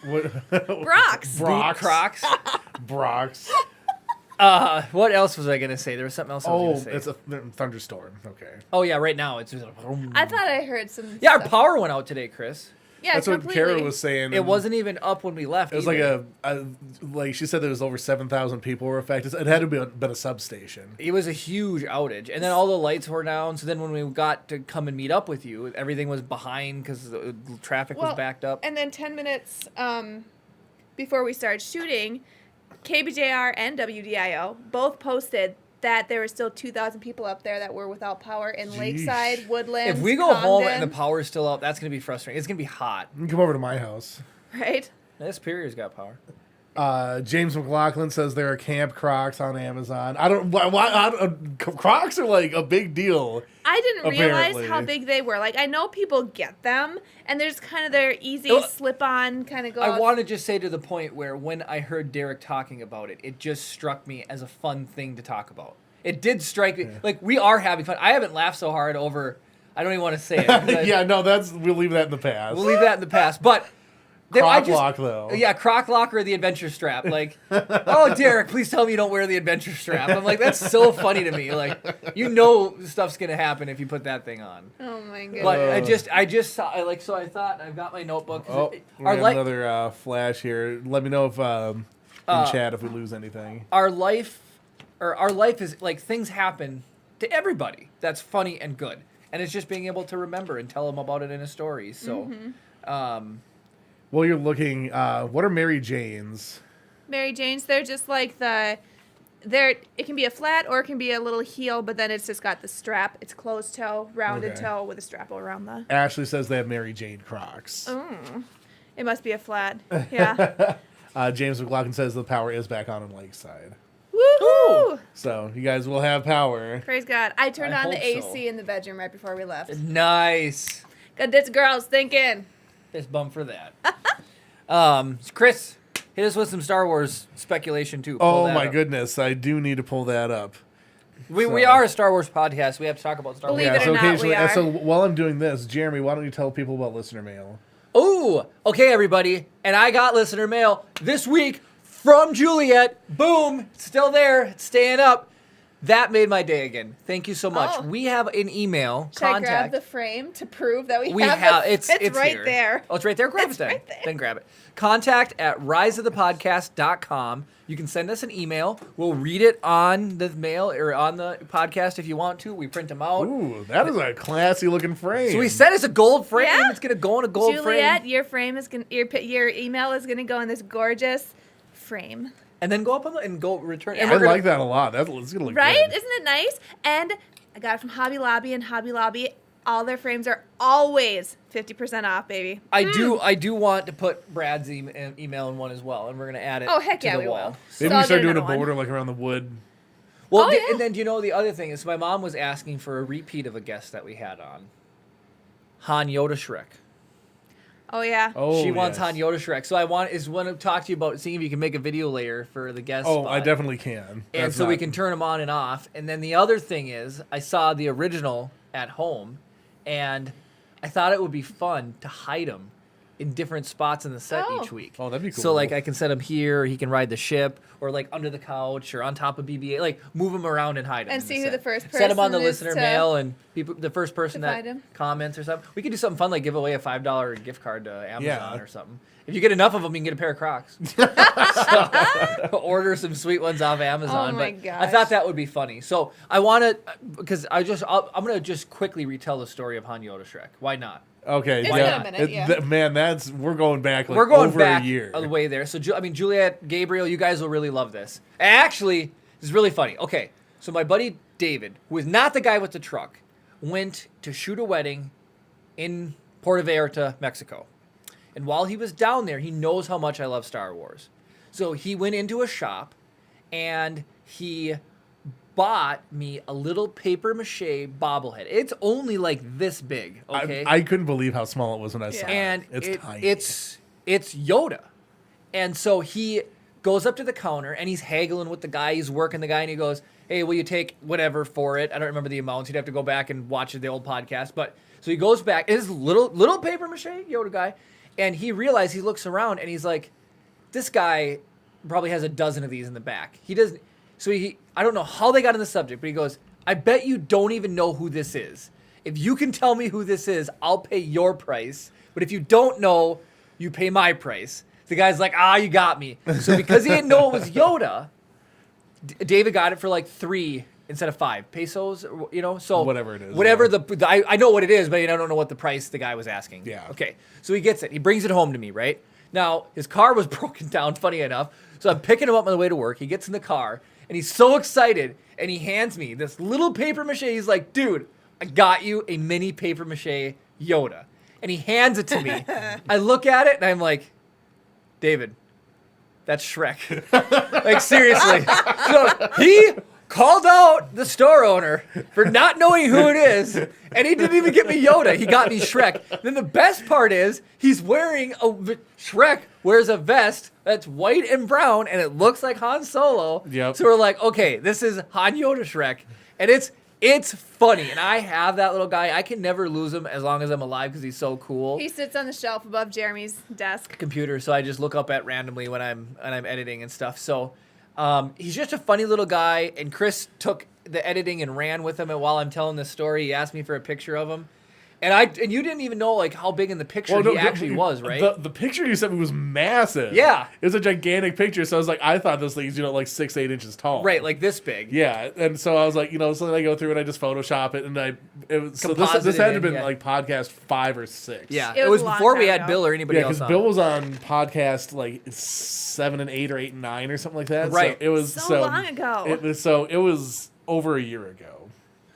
What? Brox. Boot Brox. Crocs. Brox. What else was I going to say? There was something else I was Oh, going to say. it's a thunderstorm. Okay. Oh, yeah, right now it's just I thought I heard some. Yeah, our stuff. power went out today, Chris. Yeah, That's what completely. Kara was saying. It wasn't even up when we left. It was either. like she said there was over 7,000 people were affected. It had to be been a substation. It was a huge outage, and then all the lights were down. So then when we got to come and meet up with you, everything was behind because the traffic was backed up. And then 10 minutes before we started shooting, KBJR and WDIO both posted that there were still 2,000 people up there that were without power in Jeez. Lakeside, Woodlands, If we go home Congdon, and the power's still up, that's gonna be frustrating. It's gonna be hot. You can come over to my house. right? That Superior's got power. James McLaughlin says there are Camp Crocs on Amazon. I don't. Crocs are like a big deal. I didn't realize Apparently. how big they were. Like, I know people get them, and there's kind of their easy Oh, slip-on kind of go. I want to just say to the point where when I heard Derek talking about it, it just struck me as a fun thing to talk about. It did strike me. Like, we are having fun. I haven't laughed so hard over, I don't even want to say it. 'cause I- Yeah, no, we'll leave that in the past. We'll leave that in the past. But I Croc lock though. Yeah, croc lock or the adventure strap. Like, oh, Derek, please tell me you don't wear the adventure strap. I'm like, that's so funny to me. Like, stuff's gonna happen if you put that thing on. Oh my goodness. But I just saw, so I thought, I've got my notebook. Oh, we have another flash here. Let me know if in chat if we lose anything. Our life is like, things happen to everybody. That's funny and good. And it's just being able to remember and tell them about it in a story. So, Well, you're looking. What are Mary Janes? Mary Jane's, they're just like it can be a flat or it can be a little heel, but then it's just got the strap. It's closed toe, rounded Okay. toe with a strap around the... Ashley says they have Mary Jane Crocs. It must be a flat. Yeah. James McLaughlin says the power is back on in Lakeside. Woohoo! So you guys will have power. Praise God. I turned I on the hope AC so. in the bedroom right before we left. nice. Got this girl's thinking. Fist bump for that. Chris, hit us with some Star Wars speculation too. Pull Oh that my up. goodness, I do need to pull that up. We are a Star Wars podcast. We have to talk about Star Wars. Believe it or not, occasionally. we are. So while I'm doing this, Jeremy, why don't you tell people about listener mail? Ooh, okay, everybody. And I got listener mail this week from Juliet. Boom, still there, it's staying up. That made my day again. Thank you so much. Oh. We have an email Should I grab contact. the frame to prove that We have have it? it's right here. there. Oh, it's right there. Grab It's it then. right there. Then grab it. Contact at riseofthepodcast.com. You can send us an email. We'll read it on the mail or on the podcast if you want to. We print them out. Ooh, that is a classy looking frame. So we said it's a gold frame. Yeah. It's gonna go in a gold Juliet, frame, your frame is gonna your email is gonna go in this gorgeous frame. and then go up and go return. Yeah. And I we're gonna, like that a lot. That's gonna look Right? good. Isn't it nice? And I got it from Hobby Lobby, and Hobby Lobby, all their frames are always 50% off, baby. I do want to put Brad's email in one as well, and we're gonna add it. Oh, heck to yeah, the we wall. will. Maybe So I'll we start get doing a another one. border like around the wood. Well, Oh, yeah. and then do you know the other thing is my mom was asking for a repeat of a guest that we had on, Han Yoda Shrek. Oh, yeah. Oh, She wants yes. Han Yoda Shrek. So I want to talk to you about seeing if you can make a video layer for the guest Oh, spot. I definitely can. And That's so we not- can turn them on and off. And then the other thing is I saw the original at home, and I thought it would be fun to hide them in different spots in the set Oh. each week. Oh, that'd be So cool. like I can set him here, or he can ride the ship, or like under the couch, or on top of BB-8. Like move him around and hide him. And in see who set. the first Set him on the person is listener to- mail, and people, the first person to that find him. comments or something. We could do something fun like give away a $5 gift card to Amazon Yeah. or something. If you get enough of them, you can get a pair of Crocs. So, order some sweet ones off Amazon. Oh my but gosh. I thought that would be funny. So I want to, because I'm going to just quickly retell the story of Han Yoda Shrek. Why not? Okay, It's yeah. been a minute, yeah. Man, we're going back like We're going over back a year. a way there. So, Juliet, Gabriel, you guys will really love this. Actually, this is really funny. Okay, so my buddy David, who is not the guy with the truck, went to shoot a wedding in Puerto Vallarta, Mexico. And while he was down there, he knows how much I love Star Wars. So he went into a shop and he bought me a little paper mache bobblehead. It's only like this big, okay? I couldn't believe how small it was when I saw And it. It's tiny. it's Yoda. And so he goes up to the counter and he's haggling with the guy. He's working the guy and he goes, "Hey, will you take whatever for it?" I don't remember the amounts. You'd have to go back and watch the old podcast. But so he goes back. It's little paper mache Yoda guy, and he realizes, he looks around and he's like, "This guy probably has a dozen of these in the back." He doesn't. So I don't know how they got on the subject, but he goes, "I bet you don't even know who this is. If you can tell me who this is, I'll pay your price. But if you don't know, you pay my price." The guy's like, "You got me." So because he didn't know it was Yoda, David got it for like 3 instead of 5 pesos, so Whatever it is, Whatever yeah. I know what it is, but I don't know what the price the guy was asking. Yeah. Okay. So he gets it. He brings it home to me, right? Now, his car was broken down, funny enough. So I'm picking him up on the way to work. He gets in the car and he's so excited and he hands me this little paper mache. He's like, "Dude, I got you a mini paper mache Yoda." And he hands it to me. I look at it and I'm like, "David, that's Shrek." Like, seriously. So he called out the store owner for not knowing who it is, and he didn't even get me Yoda. He got me Shrek. Then the best part is he's wearing Shrek wears a vest that's white and brown, and it looks like Han Solo. Yep. So we're like, okay, this is Han Yoda Shrek, and it's funny. And I have that little guy. I can never lose him as long as I'm alive because he's so cool. He sits on the shelf above Jeremy's desk. Computer, so I just look up at randomly when I'm editing and stuff. So he's just a funny little guy, and Chris took the editing and ran with him. And while I'm telling this story, he asked me for a picture of him, And you didn't even know like how big in the picture he actually was, right? The picture you sent me was massive. Yeah. It was a gigantic picture. So I was like, I thought this thing's, like 6-8 inches tall. Right, like this big. Yeah. And so I was like, so then I go through and I just Photoshop it, and so this Composite had it to have been in, like podcast 5 or 6. Yeah, It it was was a long before we time had ago. Bill or anybody Yeah, else because on. Bill was on podcast like 7 and 8 or 8 and 9 or something like that. Right. So it was So long ago. It was over a year ago.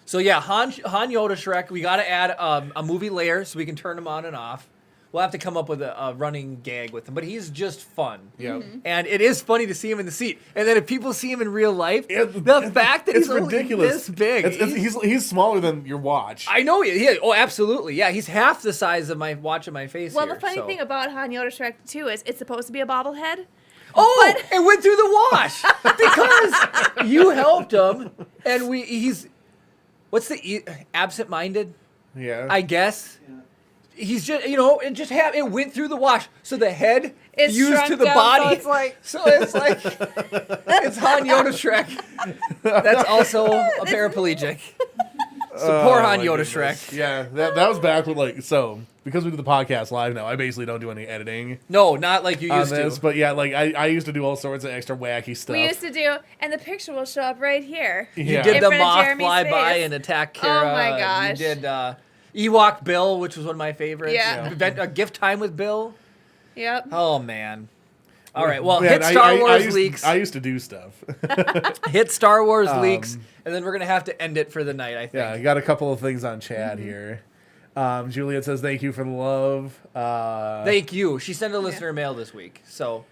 So yeah, Han Yoda Shrek. We got to add a movie layer so we can turn him on and off. We'll have to come up with a running gag with him, but he's just fun. Yeah. And it is funny to see him in the seat. And then if people see him in real life, Yeah, the fact that it's he's only ridiculous. this big. He's smaller than your watch. I know he. Oh, absolutely. Yeah, he's half the size of my watch and my face. Well, here, the funny so. thing about Han Yoda Shrek too is it's supposed to be a bobblehead. Oh, it went through the wash because you helped him, and he's what's the absent-minded? Yeah. I guess. He's just, it went through the wash. So the head It's fused shrunk to the down, body. so it's like- It's Han Yoda Shrek. That's also a paraplegic. So poor Han my Yoda goodness. Shrek. Yeah, that was back when because we do the podcast live now, I basically don't do any editing No, not like you on used this. to. But yeah, I used to do all sorts of extra wacky stuff. We used to do, and the picture will show up right here. You Yeah. did In the front of moth Jeremy's fly by face. and attack Oh Kara. my gosh. You did Ewok Bill, which was one of my favorites. Yeah. Gift time with Bill. Yep. Oh, man. All right, well, Man, hit Star Wars used, leaks. I used to do stuff. Hit Star Wars leaks, and then we're going to have to end it for the night, I think. Yeah, I got a couple of things on chat here. Juliet says thank you for the love. Thank you. She sent a listener mail this week, so...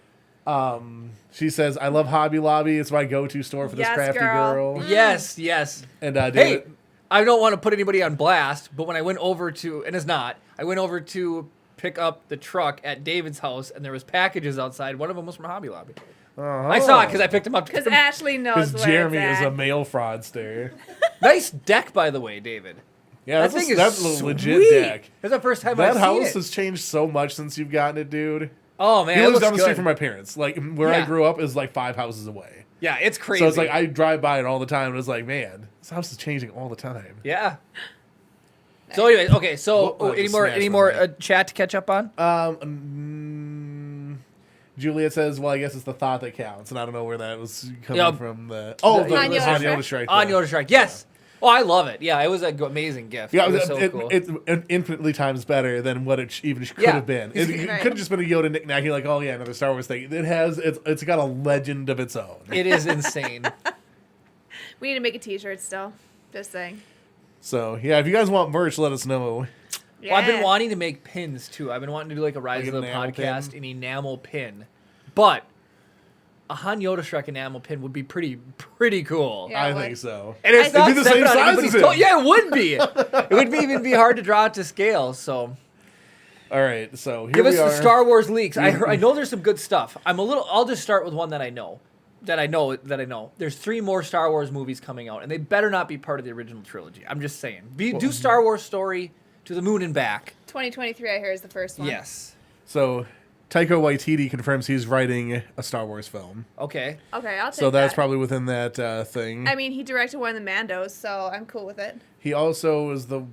She says, I love Hobby Lobby. It's my go-to store for this Yes, crafty girl. girl. Yes. And Hey, David, I don't want to put anybody on blast, but when I went over to, and it's not, I went over to pick up the truck at David's house, and there was packages outside. One of them was from Hobby Lobby. I saw it because I picked them up. Because Ashley knows because where Jeremy it's is at. a mail fraudster. Nice deck, by the way, David. Yeah, That thing is that's a legit sweet. deck. That's the first time That I've house seen it. has changed so much since you've gotten it, dude. Oh man, He it lives looks down the street good. from my parents. Like where I Yeah. grew up is like 5 houses away. Yeah, it's crazy. So it's like I drive by it all the time, and it's like, man, this house is changing all the time. Yeah. So anyways, okay. So Well, any just more smash my chat to catch up on? Juliet says, "Well, I guess it's the thought that counts," and I don't know where that was coming Yeah. from. The Han Han Yoda Yoda Shrek? Shrek. On Yoda Shrek. Yes. Oh, I love it. Yeah, it was an amazing gift. Yeah, it was so it, cool. it's infinitely times better than what it even could Yeah. have been. It Right. could have just been a Yoda knick-knack. You're like, oh yeah, another Star Wars thing. It's got a legend of its own. It is insane. We need to make a T-shirt still. Just saying. So yeah, if you guys want merch, let us know. Yeah. Well, I've been wanting to make pins too. I've been wanting to do like a Rise Like of an the enamel Podcast, pin? an enamel pin. But a Han Yoda Shrek enamel pin would be pretty cool. Yeah. I it think would. so. And it's It'd not be the stepping same on size anybody's as toe. him. Yeah, it would be. It would even be hard to draw it to scale. So All right, so here give we us are. the Star Wars leaks. I know there's some good stuff. I'll just start with one that I know. There's 3 more Star Wars movies coming out, and they better not be part of the original trilogy. I'm just saying. Do Star Wars story to the moon and back. 2023, I hear, is the first one. Yes. So Taika Waititi confirms he's writing a Star Wars film. Okay. Okay, I'll take So that's that. probably within that thing. I mean, he directed one of the Mandos, so I'm cool with it. He also was the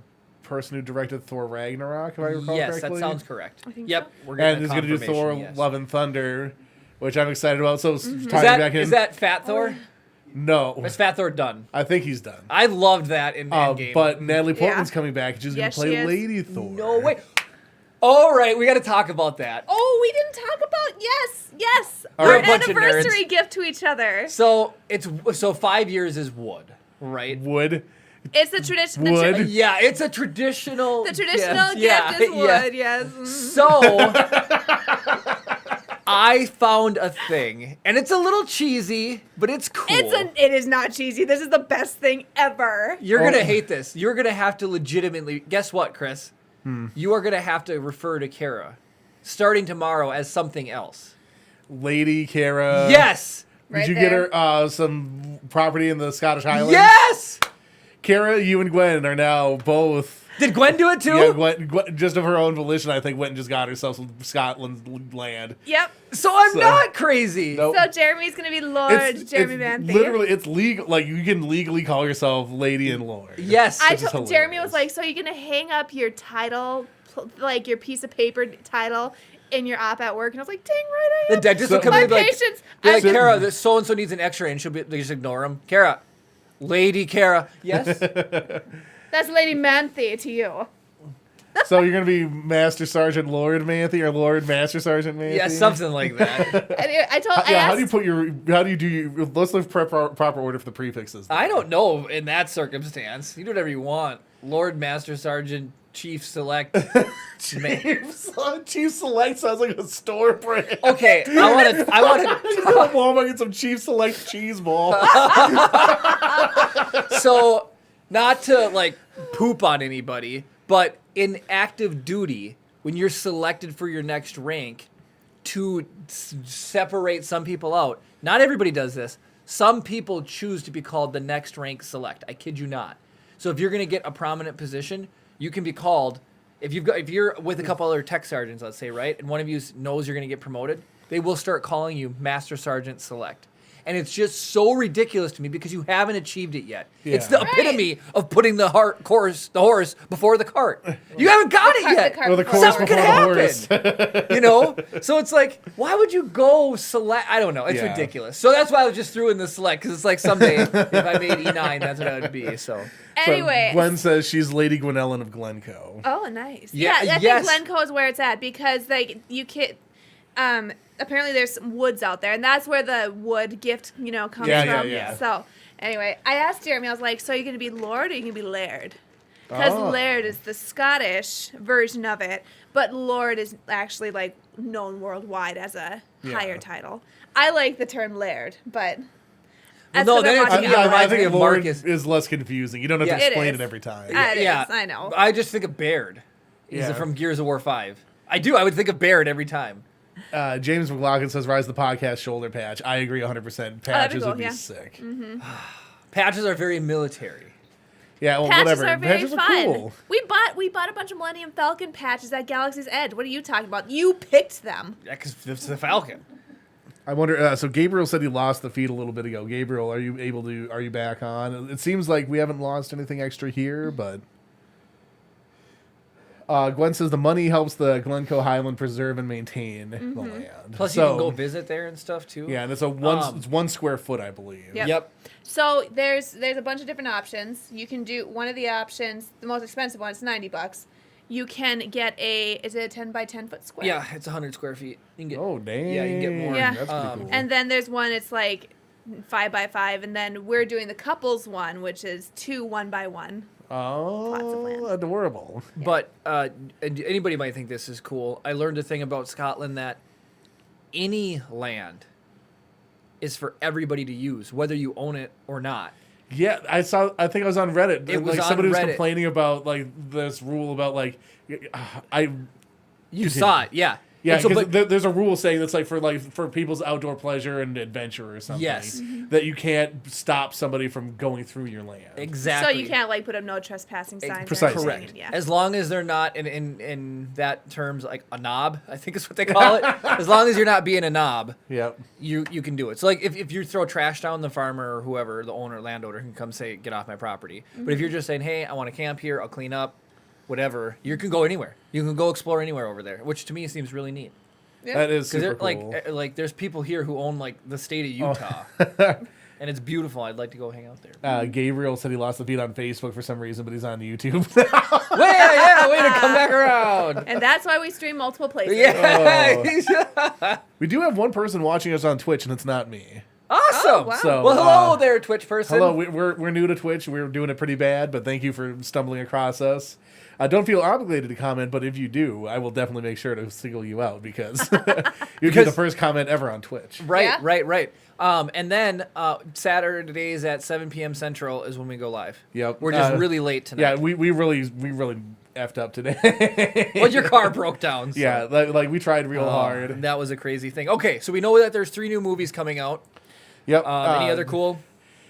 person who directed Thor Ragnarok, if I recall Yes, correctly. that sounds correct. I think Yep. so. We're getting And he's going to do Thor yes. Love and Thunder, which I'm excited about. So tying Is back in. that Fat Thor? No, Is Fat Thor done? I think he's done. I loved that in Endgame. But Natalie Portman's Yeah. coming back. She's Yes, going she to play is. Lady Thor. No way. All right, we got to talk about that. Oh, we didn't talk about yes, We're our a bunch of anniversary nerds. gift to each other. So 5 years is wood, right? Wood. It's the tradition. Wood? Yeah, it's a traditional. The traditional gift Yeah, is wood. yeah. Yes. Mhm. So I found a thing, and it's a little cheesy, but it's cool. It is not cheesy. This is the best thing ever. You're Oh. gonna hate this. You're gonna have to legitimately guess what, Chris? You are gonna have to refer to Kara, starting tomorrow, as something else. Lady Kara. Yes. Did Right you get there. her some property in the Scottish Highlands? Yes. Kara, you and Gwen are now both. Did Gwen do it too? Yeah, Gwen, just of her own volition, I think, went and just got herself some Scotland land. Yep. So I'm not crazy. Nope. So Jeremy's gonna be Lord Jeremy Manthe. Literally, it's legal. Like, you can legally call yourself Lady and Lord. Yes. I Which is told Jeremy hilarious. was like, so you're gonna hang up your title, like your piece of paper title, in your op at work, and I was like, dang right I The am. dentist will come My in and be like, patience. be like I- Kara, this so and so needs an X-ray, and they just ignore him. Kara, Lady Kara. Yes. That's Lady Manthe to you. So you're gonna be Master Sergeant Lord Manthe or Lord Master Sergeant Manthe? Yeah, something like that. And I told. I Yeah, asked, how do you put your? How do you do your? Let's look proper order for the prefixes. I don't know in that circumstance. You do whatever you want. Lord, Master Sergeant, Chief Select. Chief Select sounds like a store brand. Okay, I want to. You go to Walmart and get some Chief Select cheese ball. So, not to like poop on anybody, but in active duty, when you're selected for your next rank, to separate some people out. Not everybody does this. Some people choose to be called the next rank select. I kid you not. So if you're going to get a prominent position, you can be called. If you're with a couple other tech sergeants, let's say, right, and one of you knows you're going to get promoted, they will start calling you Master Sergeant Select. And it's just so ridiculous to me because you haven't achieved it yet. It's the Right. epitome of putting the horse before the cart. You haven't got it yet. cart Or the before course Something before could the happen. horse. You know? So it's like, why would you go select? I don't know. It's Yeah. ridiculous. So that's why I just threw in the select, because it's like someday if I made E9, that's what I would be. So Anyway. Gwen says she's Lady Gwynellen of Glencoe. Oh, nice. Yeah, Yeah, I yes. think Glencoe is where it's at because like you can. Apparently there's some woods out there, and that's where the wood gift comes Yeah, from. yeah. So anyway, I asked Jeremy. I was like, "So you're gonna be Lord or you gonna be Laird?" Because Oh. Laird is the Scottish version of it, but Lord is actually like known worldwide as a higher title. I like the term Laird, but as no, for the then it's- marketing- yeah, I reminds me think of Lord Marcus. is less confusing. You don't have Yeah. to It explain is. it every time. It is, I know. I just think of Baird. He's Yeah. from Gears of War 5. I do. I would think of Baird every time. James McLaughlin says, "Rise the podcast shoulder patch." I agree 100%. that'd be Patches cool, would be yeah. sick. Patches are very military. Yeah, well, Patches whatever. are very Patches fun. are cool. We bought a bunch of Millennium Falcon patches at Galaxy's Edge. What are you talking about? You picked them. Yeah, because it's the Falcon. I wonder. So Gabriel said he lost the feed a little bit ago. Gabriel, are you back on? It seems like we haven't lost anything extra here, but Gwen says the money helps the Glencoe Highland preserve and maintain the land. Plus, you can go visit there and stuff too. Yeah, and it's it's 1 square foot, I believe. Yep. Yep. So there's a bunch of different options. You can do one of the options. The most expensive one is $90. You can get is it a 10 by 10 foot square? Yeah, it's 100 square feet. You can get. Oh dang! Yeah, you can get more. Yeah. That's pretty cool. And then there's one. It's like 5 by 5, and then we're doing the couples one, which is 2 1 by 1. Plots of land. Adorable. But anybody might think this is cool. I learned a thing about Scotland that any land is for everybody to use, whether you own it or not. Yeah, I think I was on Reddit. It was like on somebody was Reddit. complaining about like this rule about like You saw it, yeah. Yeah, And so, because but there's a rule saying that's for people's outdoor pleasure and adventure or something. Yes. That you can't stop somebody from going through your land. exactly. So you can't like put up no trespassing signs. or Precisely. anything, Correct. Yeah. As long as they're not in that terms like a knob, I think is what they call it. As long as you're not being a knob, Yep. you can do it. So like if you throw trash down, the farmer or whoever, the landowner can come say, get off my property. But if you're just saying, hey, I want to camp here, I'll clean up, whatever, you can go anywhere. You can go explore anywhere over there, which to me seems really neat. That is Because super cool. like there's people here who own like the state of Utah. And it's beautiful. I'd like to go hang out there. Gabriel said he lost the feed on Facebook for some reason, but he's on YouTube. Way to come back around. And that's why we stream multiple places. Yeah. We do have one person watching us on Twitch, and it's not me. Awesome. Oh, wow. So, Well, hello there, Twitch person. Hello, we're new to Twitch. We're doing it pretty bad, but thank you for stumbling across us. Don't feel obligated to comment, but if you do, I will definitely make sure to single you out because you'll be the first comment ever on Twitch. Right, Yeah. right. And then Saturdays at 7 p.m. Central is when we go live. Yep. We're just really late tonight. Yeah, we really effed up today. Well, your car broke down. So. Yeah, like we tried real hard. That was a crazy thing. Okay, so we know that there's 3 new movies coming out. Yep. Any other cool?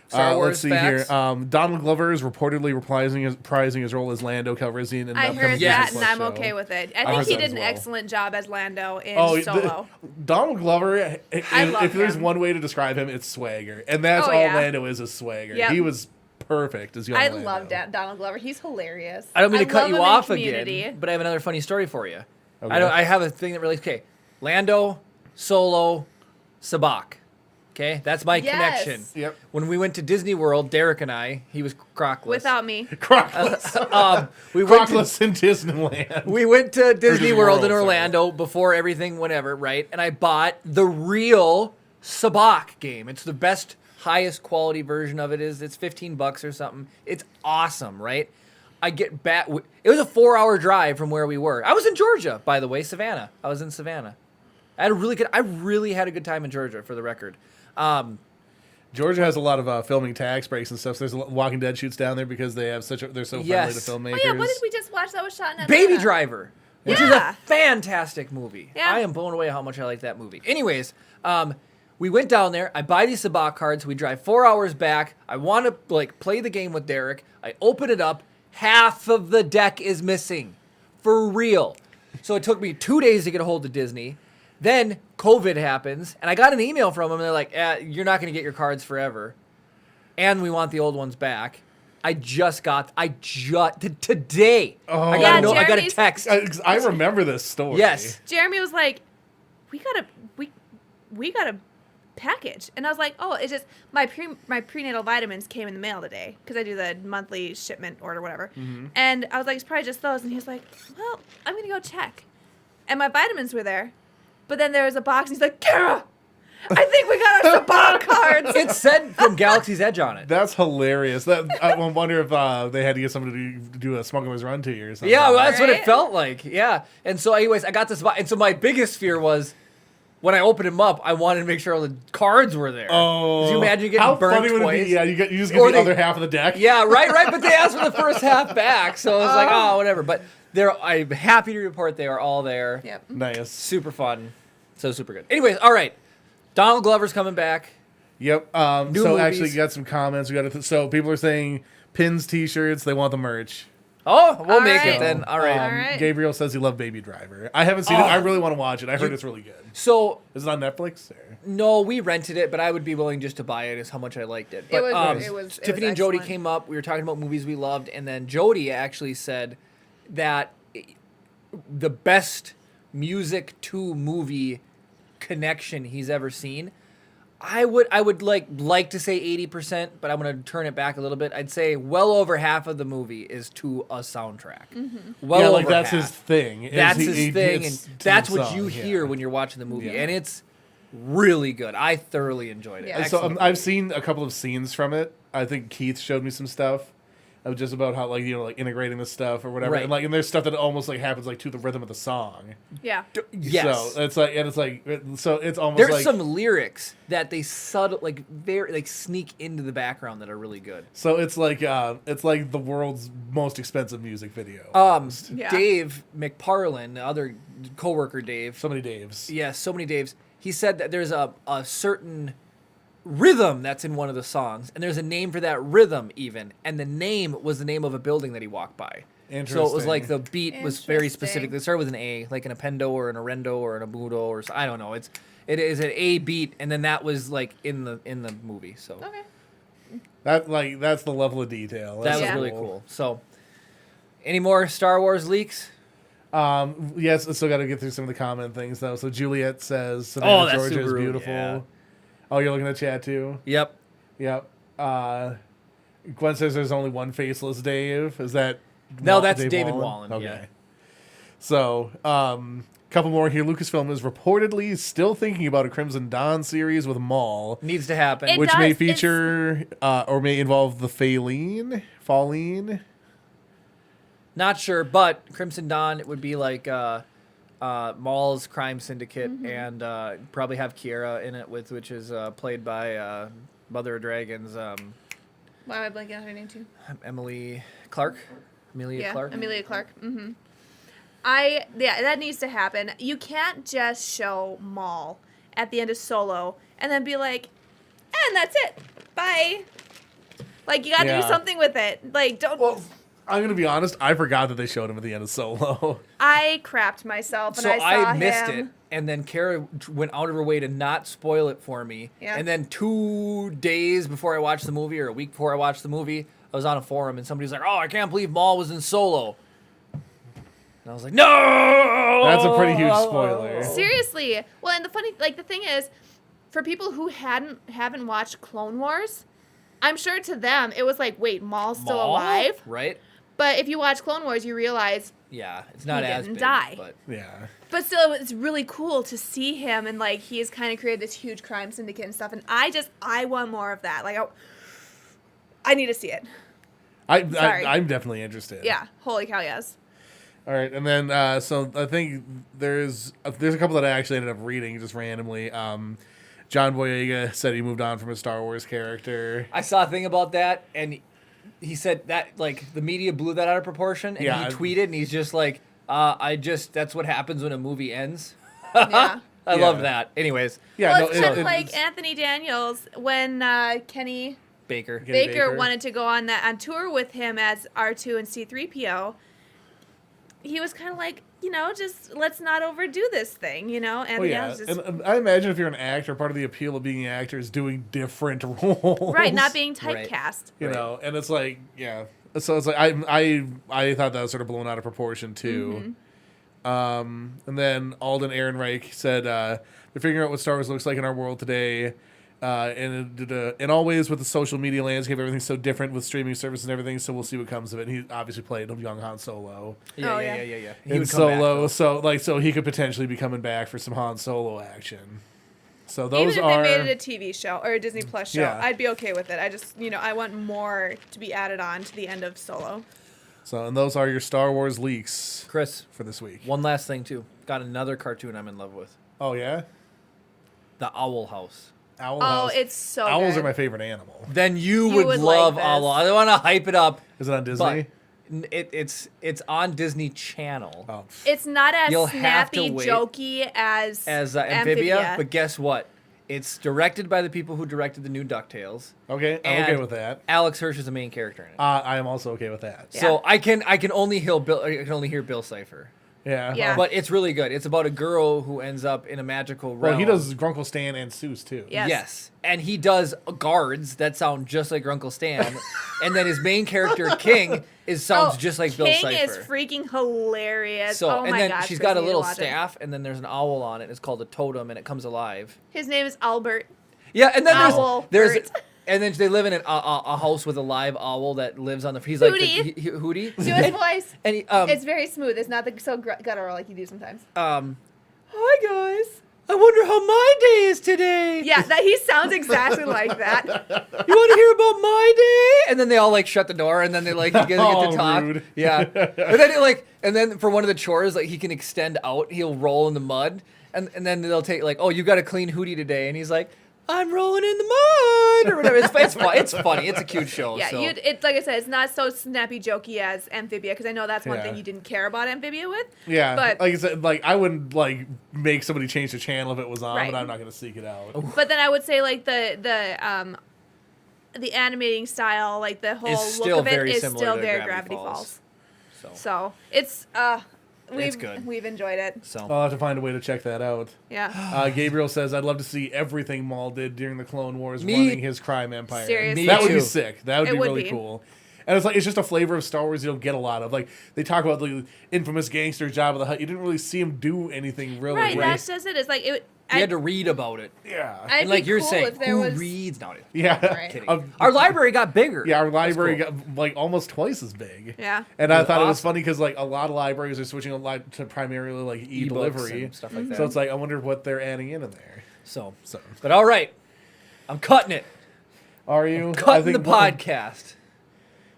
Star Wars let's see facts. here. Donald Glover is reportedly reprising his role as Lando Calrissian in the I upcoming heard Yes. that, and I'm show. okay with it. I I think heard he that did as an well. excellent job as Lando in Oh, Solo. Donald Glover. love If there's him. one way to describe him, it's swagger, and that's Oh, all yeah. Lando is swagger. Yep. He was perfect as young I Lando. love Donald Glover. He's hilarious. I don't mean to cut love you him in off Community. again, but I have another funny story for you. Okay. I have a thing that really okay. Lando, Solo, Sabak. Okay, that's my Yes. connection. Yep. When we went to Disney World, Derek and I, he was crockless. Without me. Crockless. We went to Crockless in Disneyland. We went to Disney Disney World World, in sorry. Orlando before everything, whatever, right? And I bought the real Sabak game. It's the best, highest quality version of it. It's $15 or something. It's awesome, right? I get back. It was a 4-hour drive from where we were. I was in Georgia, by the way, Savannah. I was in Savannah. I really had a good time in Georgia, for the record. Georgia has a lot of filming tax breaks and stuff. So there's Walking Dead shoots down there because they're so friendly to Yes. filmmakers. Oh, yeah, what did we just watch that was shot in Atlanta? Baby Driver, which is Yeah. a fantastic movie. Yeah. I am blown away how much I like that movie. Anyways, we went down there. I buy these Sabak cards. We drive 4 hours back. I want to play the game with Derek. I open it up. Half of the deck is missing, for real. So it took me 2 days to get a hold of Disney. Then COVID happens, and I got an email from them. And they're like, "You're not going to get your cards forever, and we want the old ones back." Today. Oh. I Yeah, got a Jeremy's- text. I remember this story. Yes. Jeremy was like, we got a package. And I was like, oh, it's just my prenatal vitamins came in the mail today because I do the monthly shipment order, whatever. Mm-hmm. And I was like, it's probably just those. And he was like, well, I'm going to go check. And my vitamins were there. But then there was a box, and he's like, Kara, I think we got our Sabak cards. It said from Galaxy's Edge on it. That's hilarious. I wonder if they had to get somebody to do a smuggler's run to you or something. Yeah, well, that's what it Right? felt like. Yeah. And so, anyways, I got this box. And so my biggest fear was when I opened them up, I wanted to make sure all the cards were there. Oh, Could you imagine getting how burnt funny would twice? it be? Yeah, you just get Or the other half of the deck. Yeah, right. But they asked for the first half back. So I was like, oh, whatever. But I'm happy to report they are all there. Yep. Nice. Super fun. So super good. Anyways, all right. Donald Glover's coming back. Yep. New So movies. actually, got some comments. So people are saying pins, T-shirts. They want the merch. Oh, we'll All make right. it then. All right. All right. Gabriel says he loved Baby Driver. I haven't seen it. I really want to watch it. I heard it's really good. So, Is it on Netflix? Or? no, we rented it, but I would be willing just to buy it is how much I liked it. But, It was Tiffany and Jody excellent. came up. We were talking about movies we loved, and then Jody actually said that the best music to movie connection he's ever seen. I would like to say 80%, but I'm gonna turn it back a little bit. I'd say well over half of the movie is to a soundtrack. Well, Yeah, over like that's half. his thing. is That's he- his he thing, gets and to that's the what song, you yeah. hear when you're watching the movie, Yeah. and it's really good. I thoroughly enjoyed it. Yeah. So Excellent I've movie. seen a couple of scenes from it. I think Keith showed me some stuff of just about how integrating the stuff or whatever. Right. And there's stuff that almost happens to the rhythm of the song. Yeah. Yes. So it's almost There's like some lyrics that they subtle, very sneak into the background that are really good. so it's like the world's most expensive music video. Yeah. Dave McParlin, the other coworker Dave. So many Daves. Yes, so many Daves. He said that there's a certain rhythm that's in one of the songs, and there's a name for that rhythm even, and the name was the name of a building that he walked by. So it was like the beat was very specific. Interesting. It started with an A, like an appendo or an arendo or an abudo or I don't know. It is an A beat, and then that was in the movie. So Okay. That's the level of detail. that That's was really cool. So, any more Star Wars leaks? Yes, I still got to get through some of the comment things though. So Juliet says, Oh, Savannah, that's Georgia is Subaru, beautiful. yeah. Oh, you're looking at chat too. Yep. Yep. Gwen says there's only one faceless Dave. Is that No, that's David Wallen, Okay. yeah. So, couple more here. Lucasfilm is reportedly still thinking about a Crimson Dawn series with Maul, Needs to happen. It which may does. feature or may involve the Falleen. Not sure, but Crimson Dawn, it would be like Maul's Crime Syndicate, and probably have Kiera in it, which is played by Mother of Dragons, Why am I blanking on her name too? Emily Clark. Amelia Clark. Amelia Clark. Mm-hmm. That needs to happen. You can't just show Maul at the end of Solo and then be like, and that's it. Bye. Like, you got to Yeah. do something with it. Like, don't. Well, I'm gonna be honest. I forgot that they showed him at the end of Solo. I crapped myself and So I saw I missed him. it, and then Kara went out of her way to not spoil it for me. Yeah. And then 2 days before I watched the movie, or a week before I watched the movie, I was on a forum and somebody's like, "Oh, I can't believe Maul was in Solo." And I was like, "No!" That's a pretty huge spoiler. Seriously. Well, and the thing is, for people who haven't watched Clone Wars, I'm sure to them it was like, wait, Maul's still Maul? alive? Right? But if you watch Clone Wars, you realize, Yeah, it's not He as didn't big, die. but Yeah. but still, it's really cool to see him, and like he has kind of created this huge crime syndicate and stuff. And I want more of that. Like, I need to see it. Sorry. I'm definitely interested. Yeah, holy cow, yes. All right, and then so I think there's a couple that I actually ended up reading just randomly. John Boyega said he moved on from his Star Wars character. I saw a thing about that, and he said that like the media blew that out of proportion, and Yeah, he tweeted, and he's just like, that's what happens when a movie ends." Yeah. I Yeah. love that. Anyways, Yeah, Well, no, it's kind of it- like it's- Anthony Daniels when Kenny Baker. Kenny Baker Baker. wanted to go on tour with him as R2 and C-3PO. He was kind of like, just let's not overdo this thing, and Oh yeah, was just, and I imagine if you're an actor, part of the appeal of being an actor is doing different roles. right, not being Right. typecast. You Right. know, and it's like, yeah. So it's like I thought that was sort of blown out of proportion too. And then Alden Ehrenreich said they're figuring out what Star Wars looks like in our world today. And always with the social media landscape, everything's so different with streaming services and everything. So we'll see what comes of it. And he obviously played young Han Solo Yeah, Oh, yeah, yeah. yeah, yeah. He in would come back, Solo. though. So he could potentially be coming back for some Han Solo action. So Even those if are they made it a TV show or a Disney Plus show, Yeah. I'd be okay with it. I just, I want more to be added on to the end of Solo. and those are your Star Wars leaks Chris, for this week. one last thing too. Got another cartoon I'm in love with. Oh yeah, The Owl House. Owl Oh, House. it's so Owls good. are my favorite animal. Then you You would would like love this. Owl. I don't want to hype it up, Is it on Disney? but it's on Disney Channel Oh, It's not as You'll have to snappy, wait. jokey as Amphibia. But guess what? It's directed by the people who directed the new DuckTales. okay. I'm okay And with that. Alex Hirsch is the main character in it. I am also okay with that. Yeah. So I can only hear Bill Cipher. Yeah. Yeah. But it's really good. It's about a girl who ends up in a magical realm. Well, he does Grunkle Stan and Seuss too. Yeah. Yes. And he does guards that sound just like Uncle Stan. And then his main character, King, sounds just like Bill King Cipher. is freaking hilarious. So, oh and my then gosh, she's Chris, got a you need to little watch it. staff, and then there's an owl on it. It's called a totem, and it comes alive. His name is Albert. Yeah, and then Owl there's bird. and then they live in a house with a live owl that lives on the. He's like Hootie. Hootie. Do his voice. And he, It's very smooth. It's not so guttural like you do sometimes. hi guys. I wonder how my day is today. Yeah, that he sounds exactly like that. You want to hear about my day? And then they all like shut the door, and then they like get Oh, to talk. rude. Yeah, and then and then for one of the chores, like he can extend out. He'll roll in the mud, and then they'll take like, oh, you got to clean Hootie today, and he's like, I'm rolling in the mud or whatever. It's fun. It's funny. It's a cute show. Yeah, so. it's like I said, it's not so snappy jokey as Amphibia because I know that's one Yeah. thing you didn't care about Amphibia with. Yeah. But- like I said, like I wouldn't like make somebody change the channel if it was on, Right. but I'm not gonna seek it out. But then I would say like the animating style, like the whole Is look still of it very is similar still to very Gravity Gravity Falls. Falls. So it's good. We've enjoyed it. So I'll have to find a way to check that out. Yeah. Gabriel says, I'd love to see everything Maul did during the Clone Wars Me- running his crime empire. Seriously. Me That would too. be sick. That would It be would really be. cool. And it's just a flavor of Star Wars you don't get a lot of. Like, they talk about the infamous gangster Jabba the Hutt. You didn't really see him do anything really. Right, Right. that's just it. It's like it. you had to read about it. Yeah. I'd And like be you're cool saying, if there who was. reads? No, Yeah. Right. kidding. Um, Our library got bigger. Yeah, our library cool. got like almost twice as big. Yeah. And I It was thought it was awesome. funny because like a lot of libraries are switching a lot to primarily like Ebooks e-delivery and stuff like that. So it's like I wonder what they're adding in there. So, So but all right, I'm cutting it. are you Cutting the podcast.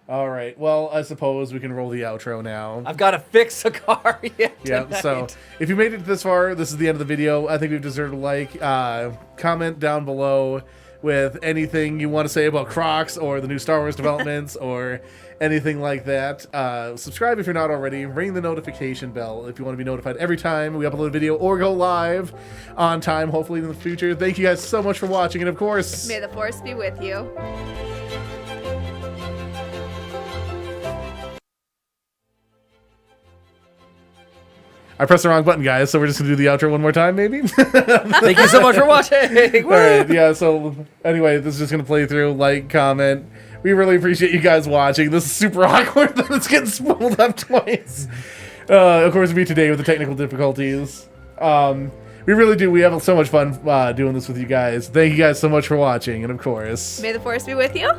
All right. Well, I suppose we can roll the outro now. I've got to fix a car yet Yeah, tonight. so if you made it this far, this is the end of the video. I think we've deserved a like. Comment down below with anything you want to say about Crocs or the new Star Wars developments or anything like that. Subscribe if you're not already. Ring the notification bell if you want to be notified every time we upload a video or go live on time, hopefully in the future. Thank you guys so much for watching, and of course... May the force be with you. I pressed the wrong button, guys, so we're just going to do the outro one more time, maybe? Thank you so much for watching. All right, yeah, so anyway, this is just going to play through, like, comment. We really appreciate you guys watching. This is super awkward that it's getting spooled up twice. Of course, me today with the technical difficulties. We really do. We have so much fun doing this with you guys. Thank you guys so much for watching, and of course... May the force be with you.